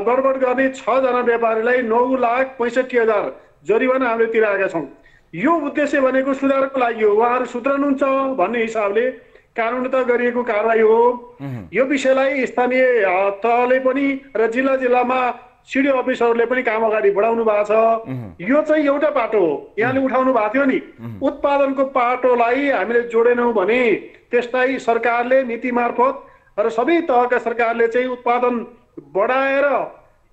Speaker 12: गडबड गर्ने 6 जना व्यापारीलाई 9,65,000 जरिवाना हामीले तिराएका छौँ। यो उद्देश्य भनेको सुधारको लागि हो, उहाँहरू सुध्रनुहुन्छ भन्ने हिसाबले कानुनत गरिएको कारवाही हो। यो विषयलाई स्थानीय तहले पनि र जिल्लामा सिडिओ अफिसरहरूले पनि काम अगाडि बढाउनु भएको छ। यो चाहिँ एउटा पाटो हो, यहाँले उठाउनु भएको थियो नि, उत्पादनको पाटोलाई हामीले जोडेनौँ भने त्यसलाई सरकारले नीति मार्फत र सबै तहका सरकारले चाहिँ उत्पादन बढाएर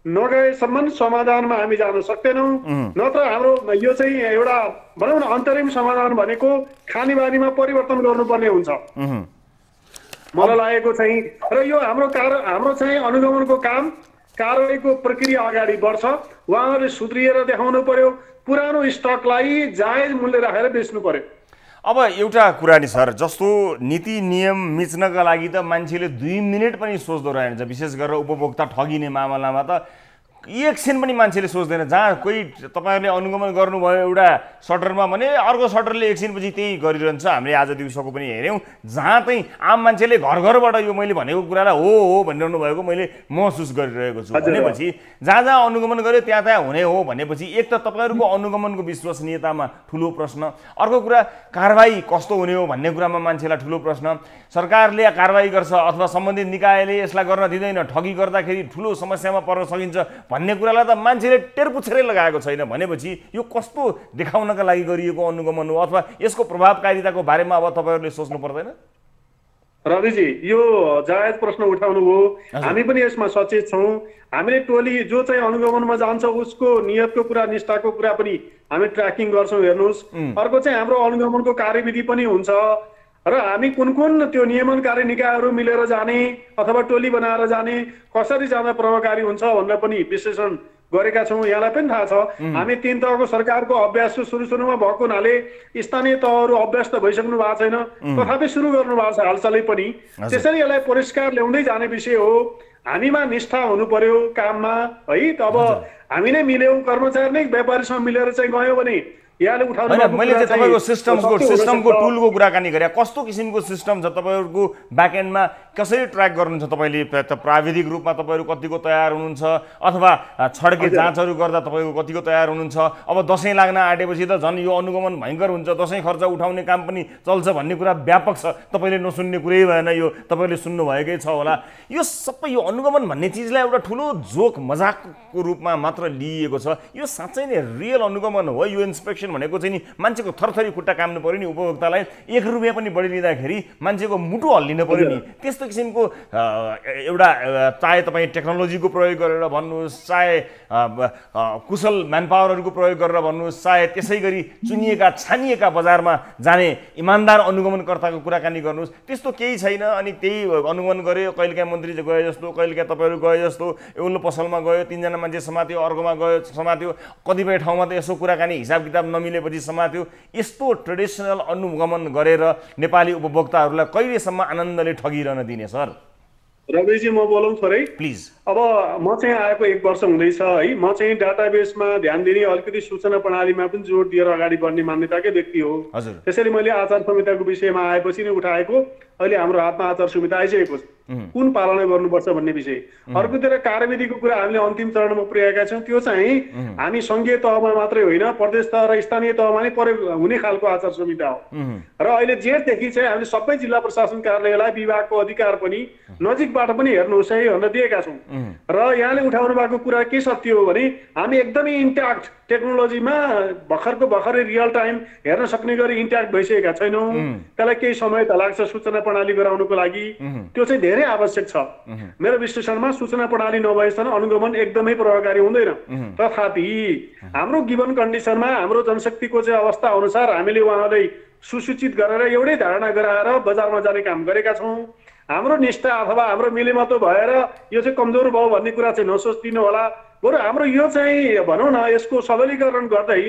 Speaker 12: नगएसम्म समाधानमा हामी जान सक्दैनौँ। नत्र हाम्रो यो चाहिँ एउटा भनौँ न अन्तरिम समाधान भनेको खानेबानीमा परिवर्तन गर्नुपर्ने हुन्छ मलाई लागेको चाहिँ। र यो हाम्रो चाहिँ अनुगमनको काम कारवाहीको प्रक्रिया अगाडि बढ्छ। उहाँहरूले सुध्रिएर देखाउनु पर्यो, पुरानो स्टकलाई जायज मूल्य राखेर बेच्नु पर्यो।
Speaker 1: अब एउटा कुरा नि सर, जस्तो नीति नियम मिच्नका लागि त मान्छेले 2 मिनेट पनि सोच्दो रहेछ, विशेष गरेर उपभोक्ता ठगिने मामलामा त एकछिन पनि मान्छेले सोच्दैन। जहाँ कोही तपाईँहरूले अनुगमन गर्नुभयो एउटा सटरमा भने अर्को सटरले एकछिनपछि त्यही गरिरहन्छ। हामीले आज दिउँसोको पनि हेऱ्यौँ, जहाँ चाहिँ आम मान्छेले घरबाट यो मैले भनेको कुरालाई हो भनिरहनु भएको मैले महसुस गरिरहेको छु भनेपछि जहाँ जहाँ अनुगमन गर्यो त्यहाँ हुने हो भनेपछि एक त तपाईँहरूको अनुगमनको विश्वसनीयतामा ठुलो प्रश्न, अर्को कुरा कारवाही कस्तो हुने हो भन्ने कुरामा मान्छेलाई ठुलो प्रश्न। सरकारले कारवाही गर्छ अथवा सम्बन्धित निकायले यसलाई गर्न दिँदैन, ठगी गर्दाखेरि ठुलो समस्यामा पर्न सकिन्छ भन्ने कुरालाई त मान्छेले टेरपुछेरै लगाएको छैन भनेपछि यो कस्तो देखाउनका लागि गरिएको अनुगमन हो अथवा यसको प्रभावकारिताको बारेमा अब तपाईँहरूले सोच्नु पर्दैन?
Speaker 12: रविजी, यो जायज प्रश्न उठाउनु हो, हामी पनि यसमा सचेत छौँ। हामीले टोली जो चाहिँ अनुगमनमा जान्छ उसको नियतको कुरा निष्ठाको कुरा पनि हामी ट्र्याकिङ गर्छौँ। हेर्नुहोस्, अर्को चाहिँ हाम्रो अनुगमनको कार्यविधि पनि हुन्छ र हामी कुन त्यो नियमनकारी निकायहरू मिलेर जाने अथवा टोली बनाएर जाने कसरी जाँदा प्रभावकारी हुन्छ भनेर पनि विश्लेषण गरेका छौँ। यहाँलाई पनि थाहा छ हामी 3 तहको सरकारको अभ्यास सुरुमा भएको हुनाले स्थानीय तहहरू अभ्यास त भइसक्नु भएको छैन, तथापि सुरु गर्नु भएको छ हालसालै पनि। त्यसरी यसलाई परिष्कार ल्याउँदै जाने विषय हो। हामीमा निष्ठा हुनु पर्यो काममा है। त अब हामी नै मिल्यौँ, कर्मचारी नै व्यापारीसँग मिलेर चाहिँ गयो भने
Speaker 1: मैले चाहिँ तपाईँको सिस्टमको टुलको कुराकानी गरेँ। कस्तो किसिमको सिस्टम छ तपाईँहरूको ब्याकएन्डमा, कसरी ट्र्याक गर्नुहुन्छ तपाईँले? प्राविधिक रूपमा तपाईँहरू कतिको तयार हुनुहुन्छ अथवा छड्के जाँचहरू गर्दा तपाईँको कतिको तयार हुनुहुन्छ? अब दसैँ लाग्न आँटेपछि त झन् यो अनुगमन भयङ्कर हुन्छ, दसैँ खर्च उठाउने काम पनि चल्छ भन्ने कुरा व्यापक छ, तपाईँले नसुन्ने कुरै भएन, यो तपाईँले सुन्नुभएकै छ होला। यो सबै यो अनुगमन भन्ने चिजलाई एउटा ठुलो जोक मजाकको रूपमा मात्र लिइएको छ। यो साँच्चै नै रियल अनुगमन हो? यो इन्सपेक्सन भनेको चाहिँ नि मान्छेको थरथरी खुट्टा काम्नु पर्यो नि, उपभोक्तालाई 1 रुपियाँ पनि बढी लिँदाखेरि मान्छेको मुटु हल्लिनु पर्यो नि। त्यस्तो किसिमको एउटा चाहे तपाईँ टेक्नोलोजीको प्रयोग गरेर भन्नुहोस्, चाहे कुशल म्यानपावरहरूको प्रयोग गरेर भन्नुहोस्, चाहे त्यसै गरी चुनिएका छानिएका बजारमा जाने इमान्दार अनुगमनकर्ताको कुराकानी गर्नुहोस्, त्यस्तो केही छैन। अनि त्यही अनुगमन गऱ्यो, कहिलेकाहीँ मन्त्री गए जस्तो, कहिलेकाहीँ तपाईँहरू गए जस्तो, एउटा पसलमा गयो 3 जना मान्छे समात्यो, अर्कोमा गयो समात्यो, कतिपय ठाउँमा त यसो कुराकानी हिसाब किताब नमिलेपछि समात्यो। यस्तो ट्रेडिसनल अनुगमन गरेर नेपाली उपभोक्ताहरूलाई कहिलेसम्म आनन्दले ठगिरहन दिने सर?
Speaker 12: रविजी, म बोलौँ थोरै
Speaker 1: प्लिज?
Speaker 12: अब म चाहिँ आएको 1 वर्ष हुँदैछ है। म चाहिँ डाटाबेसमा ध्यान दिने, अलिकति सूचना प्रणालीमा पनि जोड दिएर अगाडि बढ्ने मान्यताकै व्यक्ति हो। त्यसैले मैले आचार संहिताको विषयमा आएपछि नै उठाएको। अहिले हाम्रो हातमा आचार संहिता आइसकेको छ, कुन पालना गर्नुपर्छ भन्ने विषय। अर्कोतिर कार्यविधिको कुरा हामीले अन्तिम चरणमा पुर्याएका छौँ। त्यो चाहिँ हामी सङ्घीय तहमा मात्रै होइन, प्रदेश तह र स्थानीय तहमा नै प्रयोग हुने खालको आचार संहिता हो। र अहिले जेठदेखि चाहिँ हामीले सबै जिल्ला प्रशासन कार्यालयलाई विभागको अधिकार पनि नजिकबाट पनि हेर्नुहोस् है भनेर दिएका छौँ। र यहाँले उठाउनु भएको कुरा के सत्य हो भने हामी एकदमै इन्ट्याक्ट टेक्नोलोजीमा भर्खरै रियल टाइम हेर्न सक्ने गरी इन्ट्याक्ट भइसकेका छैनौँ। त्यसलाई केही समय त लाग्छ सूचना प्रणाली गराउनको लागि, त्यो चाहिँ धेरै आवश्यक छ। मेरो विश्लेषणमा सूचना प्रणाली नभएसम्म अनुगमन एकदमै प्रभावकारी हुँदैन। तथापि हाम्रो गिभन कन्डिसनमा हाम्रो जनशक्तिको चाहिँ अवस्था अनुसार हामीले उहाँलाई सुसूचित गरेर एउटै धारणा गराएर बजारमा जाने काम गरेका छौँ। हाम्रो निष्ठा अथवा हाम्रो मिलेमतो भएर यो चाहिँ कमजोर भयो भन्ने कुरा चाहिँ नसोचिदिनु होला। बरु हाम्रो यो चाहिँ भनौँ न यसको सबलीकरण गर्दै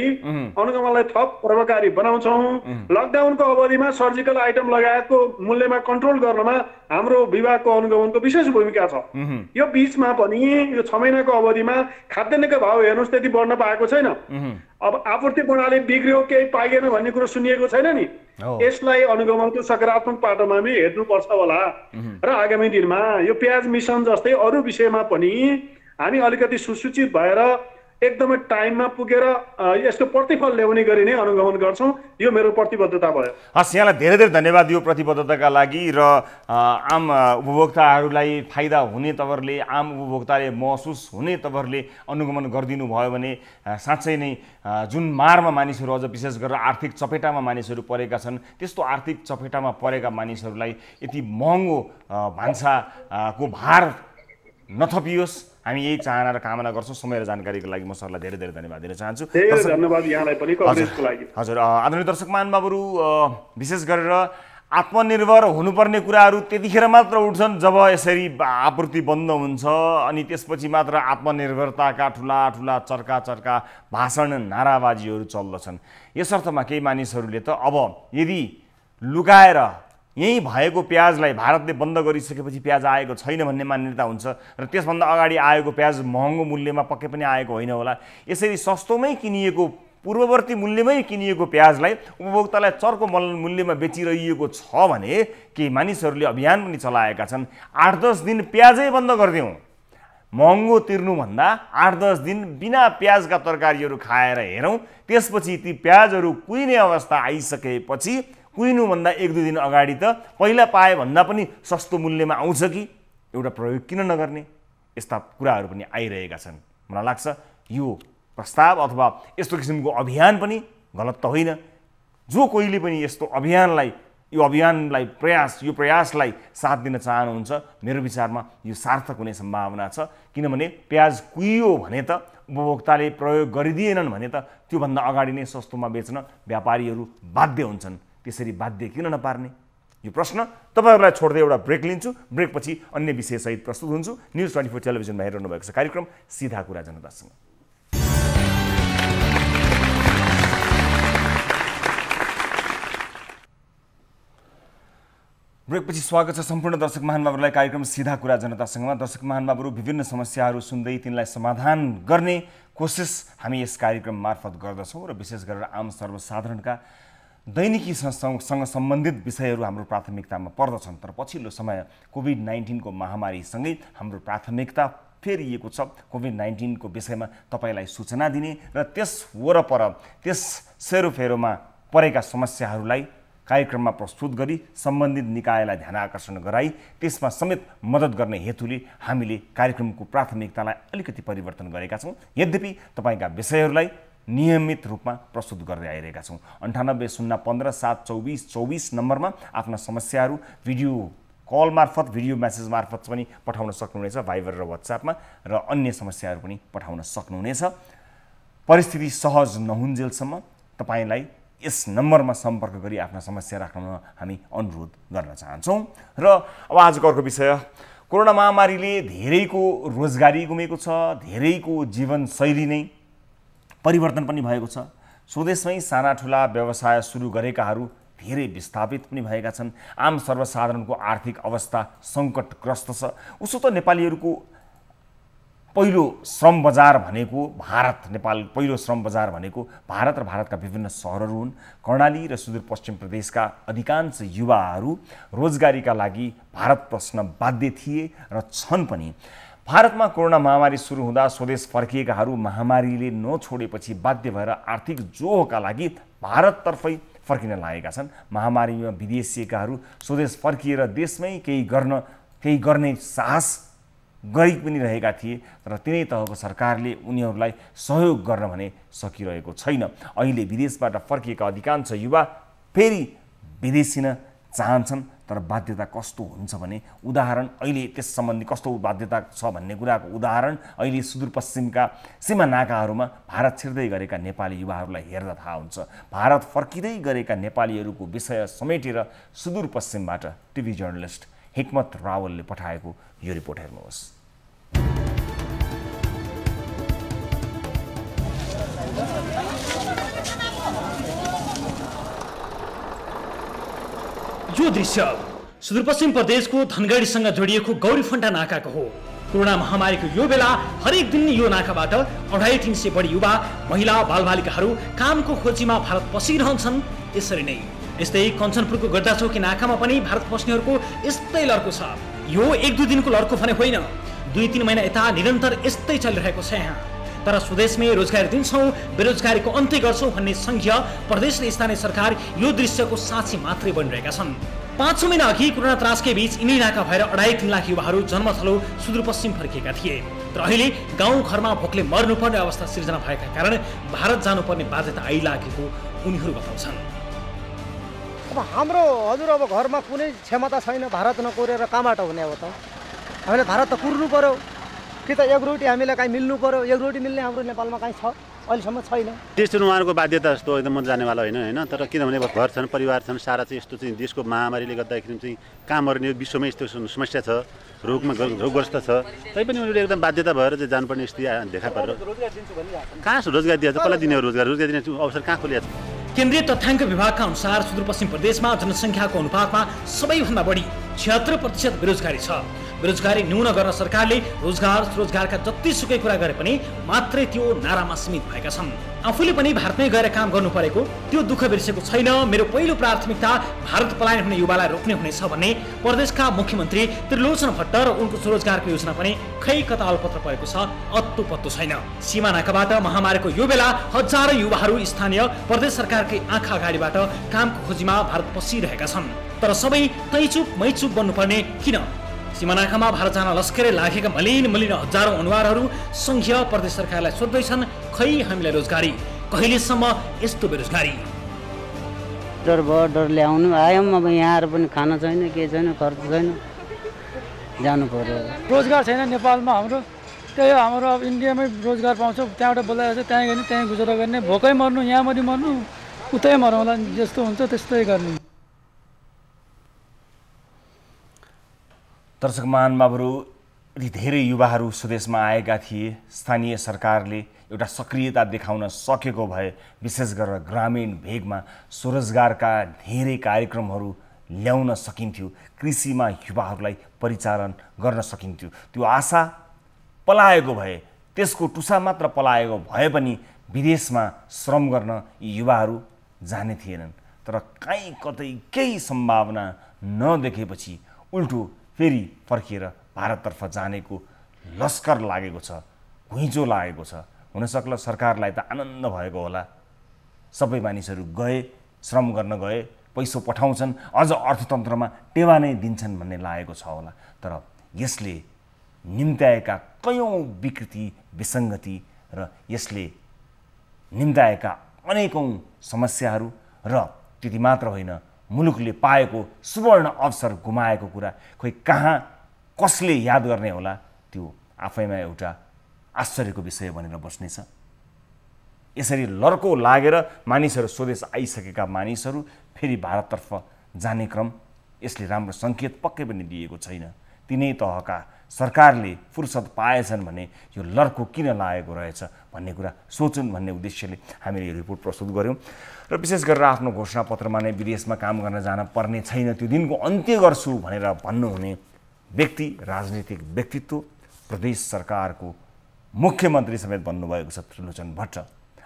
Speaker 12: अनुगमनलाई थप प्रभावकारी बनाउँछौँ। लकडाउनको अवधिमा सर्जिकल आइटम लगायतको मूल्यमा कन्ट्रोल गर्नमा हाम्रो विभागको अनुगमनको विशेष भूमिका छ। यो बीचमा पनि यो 6 महिनाको अवधिमा खाद्यान्नको भाव हेर्नुहोस् त्यति बढ्न पाएको छैन। अब आपूर्ति प्रणाली बिग्रियो केही पाइएन भन्ने कुरो सुनिएको छैन नि। यसलाई अनुगमनको सकारात्मक पाटोमा पनि हेर्नुपर्छ होला र आगामी दिनमा यो प्याज मिसन जस्तै अरू विषयमा पनि हामी अलिकति सुसूचित भएर एकदमै टाइममा पुगेर यसको प्रतिफल ल्याउने गरी नै अनुगमन गर्छौँ। यो मेरो प्रतिबद्धता भयो।
Speaker 1: हस्, यहाँलाई धेरै धेरै धन्यवाद यो प्रतिबद्धताका लागि र आम उपभोक्ताहरूलाई फाइदा हुने तवरले आम उपभोक्ताले महसुस हुने तवरले अनुगमन गरिदिनु भयो भने साँच्चै नै जुन मारमा मानिसहरू अझ विशेष गरेर आर्थिक चपेटामा मानिसहरू परेका छन् त्यस्तो आर्थिक चपेटामा परेका मानिसहरूलाई यति महँगो भान्साको भार नथपियोस्, हामी यही चाहना र कामना गर्छौँ। समय र जानकारीको लागि म सरलाई धेरै धेरै धन्यवाद दिन चाहन्छु।
Speaker 12: धन्यवाद यहाँलाई पनि कभरेजको लागि।
Speaker 1: हजुर, आदरणीय दर्शक महानुभावहरू, विशेष गरेर आत्मनिर्भर हुनुपर्ने कुराहरू त्यतिखेर मात्र उठ्छन् जब यसरी आपूर्ति बन्द हुन्छ अनि त्यसपछि मात्र आत्मनिर्भरताका ठुला ठुला चर्का भाषण नाराबाजीहरू चल्दछन्। यसर्थमा केही मानिसहरूले त अब यदि लुकाएर यही भएको प्याजलाई भारतले बन्द गरिसकेपछि प्याज आएको छैन भन्ने मान्यता हुन्छ र त्यसभन्दा अगाडि आएको प्याज महँगो मूल्यमा पक्कै पनि आएको होइन होला। यसरी सस्तोमै किनिएको पूर्ववर्ती मूल्यमै किनिएको प्याजलाई उपभोक्तालाई चर्को मूल्यमा बेचिरहेको छ भने केही मानिसहरूले अभियान पनि चलाएका छन्। 8-10 दिन प्याजै बन्द गरिदिउँ, महँगो तिर्नुभन्दा 8-10 दिन बिना प्याजका तरकारीहरू खाएर हेरौँ, त्यसपछि ती प्याजहरू कुहिने अवस्था आइसकेपछि कुहिनुभन्दा 1-2 दिन अगाडि त पहिला पाए भन्दा पनि सस्तो मूल्यमा आउँछ कि एउटा प्रयोग किन नगर्ने, यस्ता कुराहरू पनि आइरहेका छन्। मलाई लाग्छ यो प्रस्ताव अथवा यस्तो किसिमको अभियान पनि गलत त होइन। जो कोहीले पनि यस्तो अभियानलाई प्रयासलाई साथ दिन चाहनुहुन्छ, मेरो विचारमा यो सार्थक हुने सम्भावना छ। किनभने प्याज कुहियो भने त उपभोक्ताले प्रयोग गरिदिएनन् भने त त्योभन्दा अगाडि नै सस्तोमा बेच्न व्यापारीहरू बाध्य हुन्छन्। त्यसरी बाध्य किन नपार्ने, यो प्रश्न तपाईँहरूलाई छोड्दै एउटा ब्रेक लिन्छु। ब्रेकपछि अन्य विषयसहित प्रस्तुत हुन्छु। न्युज 24 टेलिभिजनमा हेरिरहनु भएको छ कार्यक्रम सीधा कुरा जनतासँग। ब्रेकपछि स्वागत छ सम्पूर्ण दर्शक महानुभावहरूलाई कार्यक्रम सीधा कुरा जनतासँगमा। दर्शक महानुभावहरू, विभिन्न समस्याहरू सुन्दै तिनलाई समाधान गर्ने कोसिस हामी यस कार्यक्रम मार्फत गर्दछौँ र विशेष गरेर आम सर्वसाधारणका दैनिकीसँग सम्बन्धित विषयहरू हाम्रो प्राथमिकतामा पर्दछन्। तर पछिल्लो समय कोभिड-19 को महामारीसँगै हाम्रो प्राथमिकता फेरिएको छ। कोभिड-19 को विषयमा तपाईँलाई सूचना दिने र त्यस वरपर त्यस सेरोफेरोमा परेका समस्याहरूलाई कार्यक्रममा प्रस्तुत गरी सम्बन्धित निकायलाई ध्यान आकर्षण गराई त्यसमा समेत मद्दत गर्ने हेतुले हामीले कार्यक्रमको प्राथमिकतालाई अलिकति परिवर्तन गरेका छौँ। यद्यपि तपाईँका विषयहरूलाई नियमित रूपमा प्रस्तुत गर्दै आइरहेका छौँ। 98 015 724 24 नम्बरमा आफ्ना समस्याहरू भिडियो कल मार्फत भिडियो मेसेज मार्फत पनि पठाउन सक्नुहुनेछ। भाइबर र व्हाट्सएपमा र अन्य समस्याहरू पनि पठाउन सक्नुहुनेछ। परिस्थिति सहज नहुन्जेलसम्म तपाईँलाई यस नम्बरमा सम्पर्क गरी आफ्ना समस्या राख्न हामी अनुरोध गर्न चाहन्छौँ। र अब आजको अर्को विषय, कोरोना महामारीले धेरैको रोजगारी गुमेको छ, धेरैको जीवनशैली नै परिवर्तन पनि भएको छ। स्वदेशमै साना ठुला व्यवसाय सुरु गरेकाहरू धेरै विस्थापित पनि भएका छन्। आम सर्वसाधारणको आर्थिक अवस्था सङ्कटग्रस्त छ। उसो त नेपालीहरूको पहिलो श्रम बजार भनेको नेपाल पहिलो श्रम बजार भनेको भारत र भारतका विभिन्न सहरहरू हुन्। कर्णाली र सुदूरपश्चिम प्रदेशका अधिकांश युवाहरू रोजगारीका लागि भारत पस्न बाध्य थिए र छन् पनि। भारतमा कोरोना महामारी सुरु हुँदा स्वदेश फर्किएकाहरू महामारीले नछोडेपछि बाध्य भएर आर्थिक जोहका लागि भारततर्फै फर्किन लागेका छन्। महामारीमा विदेशिएकाहरू स्वदेश फर्किएर देशमै केही गर्ने साहस गरी पनि रहेका थिए, तर तिनै तहको सरकारले उनीहरूलाई सहयोग गर्न भने सकिरहेको छैन। अहिले विदेशबाट फर्किएका अधिकांश युवा फेरि विदेशिन चाहन्छन्, तर बाध्यता कस्तो हुन्छ भने उदाहरण अहिले त्यस सम्बन्धी कस्तो बाध्यता छ भन्ने कुराको उदाहरण अहिले सुदूरपश्चिमका सीमा नाकाहरूमा भारत छिर्दै गरेका नेपाली युवाहरूलाई हेर्दा थाहा हुन्छ। भारत फर्किँदै गरेका नेपालीहरूको विषय समेटेर सुदूरपश्चिमबाट टिभी जर्नलिस्ट हिक्मत रावलले पठाएको यो रिपोर्ट हेर्नुहोस्।
Speaker 2: यो दृश्य सुदूरपश्चिम प्रदेशको धनगढीसँग जोडिएको गौरीफन्टा नाकाको हो। कोरोना महामारीको यो बेला हरेक दिन यो नाकाबाट 250 बढी युवा महिला बालबालिकाहरू कामको खोजीमा भारत पसिरहन्छन्। यसरी नै यस्तै कञ्चनपुरको गड्डाचौकी नाकामा पनि भारत पस्नेहरूको यस्तै लड्को छ। यो 1-2 दिनको लड्को भने होइन, 2-3 महिना यता निरन्तर यस्तै चलिरहेको छ यहाँ। तर स्वदेशमै रोजगारी दिन्छौँ, बेरोजगारीको अन्त्य गर्छौँ भन्ने संघीय प्रदेश र स्थानीय सरकार यो दृश्यको साक्षी मात्रै बनिरहेका छन्। 5 महिना अघि कोरोना त्रासकै बीच यिनै नाका भएर 2.5-3 लाख युवाहरू जन्मथलो सुदूरपश्चिम फर्किएका थिए। तर अहिले गाउँघरमा भोकले मर्नुपर्ने अवस्था सिर्जना भएका कारण भारत जानुपर्ने बाध्यता आइलागेको उनीहरू बताउँछन्।
Speaker 13: अब हाम्रो हजुर अब घरमा कुनै क्षमता छैन भारत नकोरेर कहाँबाट हुने अब त हामीले भारत त कुर्नु पर्यो कि त एक रोटी हामीलाई काहीँ मिल्नु पर्यो। एक रोटी मिल्ने हाम्रो नेपालमा काहीँ छ अहिलेसम्म छैन।
Speaker 14: त्यस्तो उहाँहरूको बाध्यता जस्तो एकदम म जानेवाला होइन होइन। तर किनभने घर छन् परिवार छन् सारा चाहिँ यस्तो चाहिँ देशको महामारीले गर्दाखेरि चाहिँ काम गर्ने विश्वमै यस्तो समस्या छ, रोगग्रस्त छ, तैपनि उनीहरूले एकदम बाध्यता भएर चाहिँ जानुपर्ने स्थिति देखा परेर कहाँ रोजगार दिएको छ, कसलाई दिने हो रोजगार दिने अवसर कहाँ खोलिएको छ।
Speaker 2: केन्द्रीय तथ्याङ्क विभागका अनुसार सुदूरपश्चिम प्रदेशमा जनसङ्ख्याको अनुपातमा सबैभन्दा बढी 76% बेरोजगारी छ। बेरोजगारी न्यून गर्न सरकारले रोजगारका जतिसुकै कुरा गरे पनि मात्रै त्यो नारामा सीमित भएका छन्। आफूले पनि भारतमै गएर काम गर्नु परेको त्यो दुःख बिर्सेको छैन। मेरो पहिलो प्राथमिकता भारत पलायन हुने युवालाई रोक्ने हुनेछ भन्ने प्रदेशका मुख्यमन्त्री त्रिलोचन भट्ट र उनको स्वरोजगारको योजना पनि खै कता अलपत्र परेको छ, अत्तो पत्तो छैन। सीमा नाकाबाट महामारीको यो बेला हजारौं युवाहरू स्थानीय प्रदेश सरकारकै आँखा अगाडिबाट कामको खोजीमा भारत पसिरहेका छन्। तर सबै तैचुप मैचुप बन्नुपर्ने किन? सीमानाकामा भारत जान लस्करै लागेका मलिन हजारौं अनुहारहरू संघीय प्रदेश सरकारलाई सोध्दैछन्, खै हामीलाई रोजगारी, कहिलेसम्म यस्तो बेरोजगारी?
Speaker 15: डर भयो, डर ल्याउनु आयौँ, अब यहाँ आएर पनि खाना छैन, के छैन, खर्च छैन, जानु पर्यो।
Speaker 16: रोजगार छैन नेपालमा हाम्रो, त्यही हो हाम्रो। अब इन्डियामै रोजगार पाउँछौँ, त्यहाँबाट बोलाएर त्यहीँ गर्ने, त्यहीँ गुजारा गर्ने, भोकै मर्नु, यहाँभरि मर्नु, उतै मरौँला, जस्तो हुन्छ त्यस्तै गर्ने।
Speaker 1: दर्शक महानुभावहरू, यति धेरै युवाहरू स्वदेशमा आएका थिए। स्थानीय सरकारले एउटा सक्रियता देखाउन सकेको भए विशेष गरेर ग्रामीण भेगमा स्वरोजगारका धेरै कार्यक्रमहरू ल्याउन सकिन्थ्यो, कृषिमा युवाहरूलाई परिचालन गर्न सकिन्थ्यो। त्यो आशा पलाएको भए, त्यसको टुसा मात्र पलाएको भए पनि विदेशमा श्रम गर्न यी युवाहरू जाने थिएनन्। तर कहीँ कतै केही सम्भावना नदेखेपछि उल्टो फेरि फर्किएर भारततर्फ जानेको लस्कर लागेको छ, घुइँचो लागेको छ। हुनसक्ला सरकारलाई त आनन्द भएको होला, सबै मानिसहरू गए, श्रम गर्न गए, पैसा पठाउँछन्, अझ अर्थतन्त्रमा टेवा नै दिन्छन् भन्ने लागेको छ होला। तर यसले निम्त्याएका कयौँ विकृति विसङ्गति र यसले निम्त्याएका अनेकौँ समस्याहरू र त्यति मात्र होइन, मुलुकले पाएको सुवर्ण अवसर गुमाएको कुरा खोइ कहाँ कसले याद गर्ने होला, त्यो आफैमा एउटा आश्चर्यको विषय बनेर बस्नेछ। यसरी लर्को लागेर मानिसहरू स्वदेश आइसकेका मानिसहरू फेरि भारततर्फ जाने क्रम, यसले राम्रो सङ्केत पक्कै पनि दिएको छैन। तिनै तहका सरकारले फुर्सद पाएछन् भने यो लर्को किन लागेको रहेछ भन्ने कुरा सोचुन् भन्ने उद्देश्यले हामीले यो रिपोर्ट प्रस्तुत गऱ्यौँ। र विशेष गरेर आफ्नो घोषणापत्रमा नै विदेशमा काम गर्न जान पर्ने छैन, त्यो दिनको अन्त्य गर्छु भनेर भन्नुहुने व्यक्ति, राजनीतिक व्यक्तित्व, प्रदेश सरकारको मुख्यमन्त्री समेत बन्नुभएको छ त्रिलोचन भट्ट।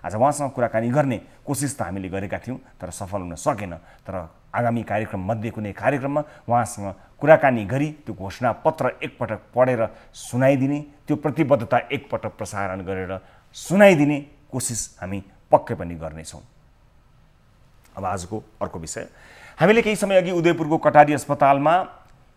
Speaker 1: आज उहाँसँग कुराकानी गर्ने कोसिस त हामीले गरेका थियौँ, तर सफल हुन सकेन। तर आगामी कार्यक्रम मध्ये कुनै कार्यक्रममा उहाँसँग कुराकानी गरी त्यो घोषणापत्र एकपटक पढेर सुनाइदिने, त्यो प्रतिबद्धता एकपटक प्रसारण गरेर सुनाइदिने कोसिस हामी पक्कै पनि गर्नेछौँ। अब आजको अर्को विषय, हामीले केही समय अघि उदयपुरको कटारी अस्पतालमा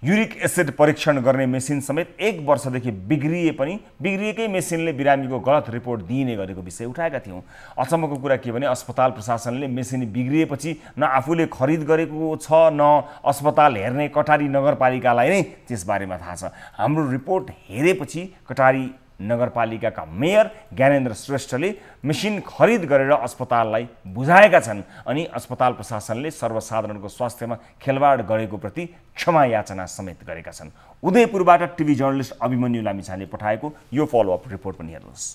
Speaker 1: युरिक एसिड परीक्षण गर्ने मेसिन समेत 1 वर्षदेखि बिग्रिएकै मेसिनले बिरामीको गलत रिपोर्ट दिने गरेको विषय उठाएका थियौँ। अचम्मको कुरा के भने अस्पताल प्रशासनले मेसिन बिग्रिएपछि न आफूले खरिद गरेको छ, न अस्पताल हेर्ने कटारी नगरपालिकालाई नै त्यसबारेमा थाहा छ। हाम्रो रिपोर्ट हेरेपछि कटारी नगरपालिकाका मेयर ज्ञानेन्द्र श्रेष्ठले मेसिन खरिद गरेर अस्पताललाई बुझाएका छन् अनि अस्पताल प्रशासनले सर्वसाधारणको स्वास्थ्यमा खेलवाड गरेको प्रति क्षमा याचना समेत गरेका छन्। उदयपुरबाट टिभी जर्नलिस्ट अभिमन्यु लामिछाने पठाएको यो फलोअप रिपोर्ट पनि हेर्नुहोस्।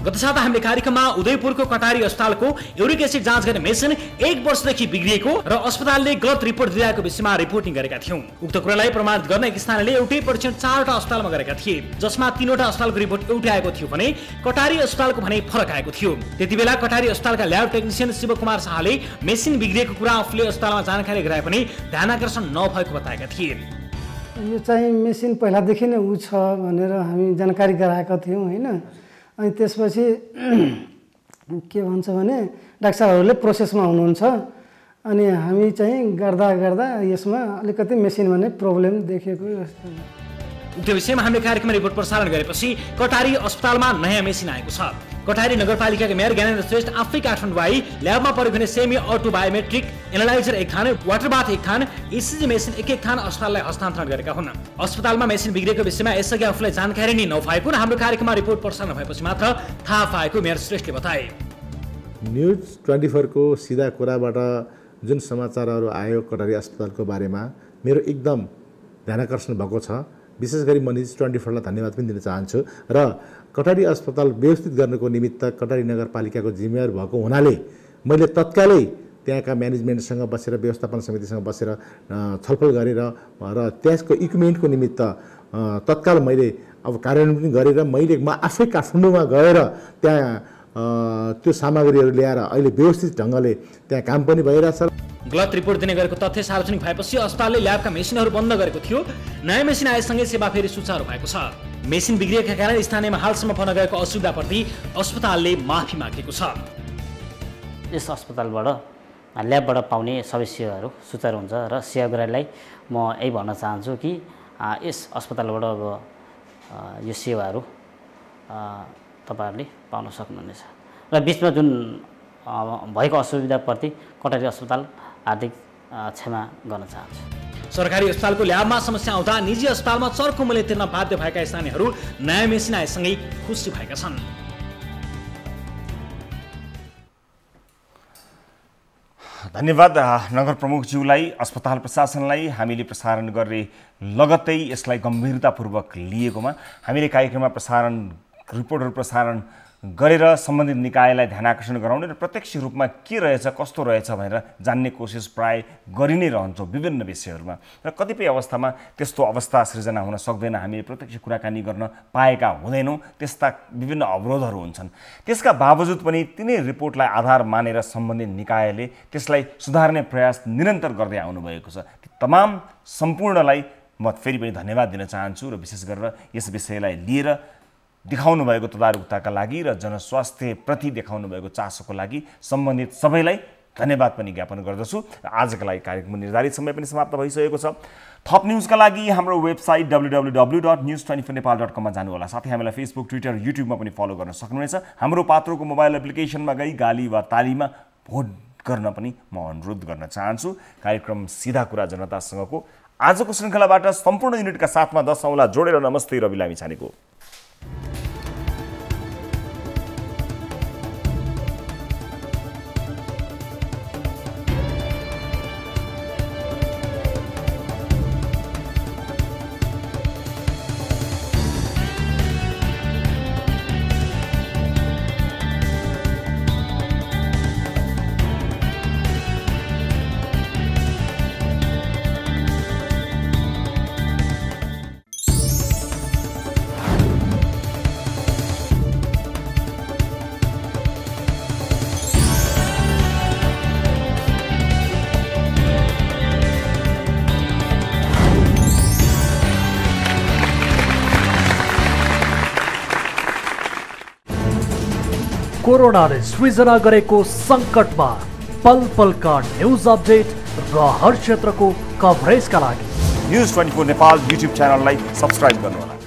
Speaker 2: गत साता हामीले कार्यक्रममा उदयपुरको कटारी अस्पतालको युरिक एसिड जाँच गर्ने मेसिन 1 वर्षदेखि बिग्रिएको र अस्पतालले गलत रिपोर्ट दिएको विषयमा रिपोर्टिङ गरेका थियौं। उक्त कुरालाई प्रमाणित गर्न एक स्थानले एउटै परीक्षण 4वटा अस्पतालमा गरेका थिए, जसमा 3वटा अस्पतालको रिपोर्ट एउटै आएको थियो भने कटारी अस्पतालको भने फरक आएको थियो। त्यतिबेला कटारी अस्पतालका ल्याब टेक्निशियन शिवकुमार शाहले मेसिन बिग्रिएको कुरा आफूले अस्पतालमा जानकारी गराए पनि ध्यानाकर्षण नभएको बताएका थिए।
Speaker 17: यो चाहिँ मेसिन पहिलादेखि नै उ छ भनेर हामी जानकारी गराएका थियौँ हैन। अनि त्यसपछि के भन्छ भने डाक्टर साहबहरूले प्रोसेसमा हुनुहुन्छ अनि हामी चाहिँ गर्दा यसमा अलिकति मेसिनमा नै प्रब्लम देखेको जस्तो।
Speaker 2: उक्त विषयमा हामीले कार्यक्रममा रिपोर्ट प्रसारण गरेपछि कटारी अस्पतालमा नयाँ मेसिन आएको छ। कटारी नगरपालिकाका मेयर ज्ञानेन्द्र श्रेष्ठ आफै काठमाडौँ आई ल्याबमा प्रयोग हुने सेमी अटो बायोमेट्रिक एनालाइजर 1 खान, वाटर बाथ 1 खान, इसिजी मेसिन 1 खान अस्पताललाई हस्तान्तरण गरेका हुन्। अस्पतालमा मेसिन बिग्रेको विषयमा यसअघि आफूलाई जानकारी नै नभएको र हाम्रो कार्यक्रममा रिपोर्ट प्रसारण भएपछि मात्र थाहा पाएको मेयर श्रेष्ठले बताए।
Speaker 18: न्युज 24 को सिधा कुराबाट जुन समाचारहरू आयो कटारी अस्पतालको बारेमा मेरो एकदम ध्यानाकर्षण भएको छ। विशेष गरी म न्युज 24 लाई धन्यवाद पनि दिन चाहन्छु र कटारी अस्पताल व्यवस्थित गर्नको निमित्त कटारी नगरपालिकाको जिम्मेवार भएको हुनाले मैले तत्कालै त्यहाँका म्यानेजमेन्टसँग बसेर व्यवस्थापन समितिसँग बसेर छलफल गरेर र त्यसको इक्विपमेन्टको निमित्त तत्काल मैले अब कार्यान्वयन पनि गरेर म आफै काठमाडौँमा गएर त्यहाँ त्यो सामग्रीहरू ल्याएर अहिले व्यवस्थित ढङ्गले त्यहाँ काम पनि भइरहेछ।
Speaker 2: गलत रिपोर्ट दिने गरेको तथ्य सार्वजनिक भएपछि अस्पतालले ल्याबका मेसिनहरू बन्द गरेको थियो। नयाँ मेसिन आएसँगै सेवा फेरि सुचारू भएको छ। मेसिन बिग्रिएका कारण स्थानीयमा हालसम्म पर्न गएको असुविधाप्रति अस्पतालले माफी मागेको छ।
Speaker 19: यस अस्पतालबाट ल्याबबाट पाउने सबै सेवाहरू सुचारू हुन्छ र सेवाग्राहीलाई म यही भन्न चाहन्छु कि यस अस्पतालबाट अब यो सेवाहरू तपाईहरुले पाउन सक्नुहुनेछ र बीचमा जुन भएको असुविधाप्रति कटारी अस्पताल हार्दिक क्षमा गर्न चाहन्छु।
Speaker 2: सरकारी अस्पतालको ल्याबमा समस्या आउँदा निजी अस्पतालमा चर्को मूल्य तिर्न बाध्य भएका स्थानीयहरू नयाँ मेसिन आएसँगै खुसी भएका छन्।
Speaker 1: धन्यवाद नगर प्रमुखज्यूलाई, अस्पताल प्रशासनलाई हामीले प्रसारण गर्ने लगत्तै यसलाई गम्भीरतापूर्वक लिएकोमा। हामीले कार्यक्रममा रिपोर्टहरू प्रसारण गरेर सम्बन्धित निकायलाई ध्यानाकर्षण गराउने र प्रत्यक्ष रूपमा के रहेछ कस्तो रहेछ भनेर जान्ने कोसिस प्राय गरि नै रहन्छौँ विभिन्न विषयहरूमा र कतिपय अवस्थामा त्यस्तो अवस्था सृजना हुन सक्दैन। हामीले प्रत्यक्ष कुराकानी गर्न पाएका हुँदैनौँ, त्यस्ता विभिन्न अवरोधहरू हुन्छन्। त्यसका बावजुद पनि तिनै रिपोर्टलाई आधार मानेर सम्बन्धित निकायले त्यसलाई सुधार्ने प्रयास निरन्तर गर्दै आउनुभएको छ। ती तमाम सम्पूर्णलाई म फेरि पनि धन्यवाद दिन चाहन्छु र विशेष गरेर यस विषयलाई लिएर देखाउनु भएको तदारुकताका लागि र जनस्वास्थ्यप्रति देखाउनु भएको चासोको लागि सम्बन्धित सबैलाई धन्यवाद पनि ज्ञापन गर्दछु। आजका लागि कार्यक्रम निर्धारित समय पनि समाप्त भइसकेको छ। थप न्युजका लागि हाम्रो वेबसाइट www.news24nepal.com मा जानुहोला। साथै हामीलाई फेसबुक, ट्विटर, युट्युबमा पनि फलो गर्न सक्नुहुनेछ। हाम्रो पात्रोको मोबाइल एप्लिकेसनमा गई गाली वा तालीमा भोट गर्न पनि म अनुरोध गर्न चाहन्छु। कार्यक्रम सिधा कुरा जनतासँगको आजको श्रृङ्खलाबाट सम्पूर्ण युनिटका साथमा 10 औँला जोडेर नमस्ते रवि लामिछानेको।
Speaker 20: कोरोनाले सृजना गरेको संकटमा पल पलका न्यूज अपडेट र हर क्षेत्रको कभरेजका लागि
Speaker 1: न्यूज 24 नेपाल युट्युब च्यानललाई सब्स्क्राइब गर्नुहोला।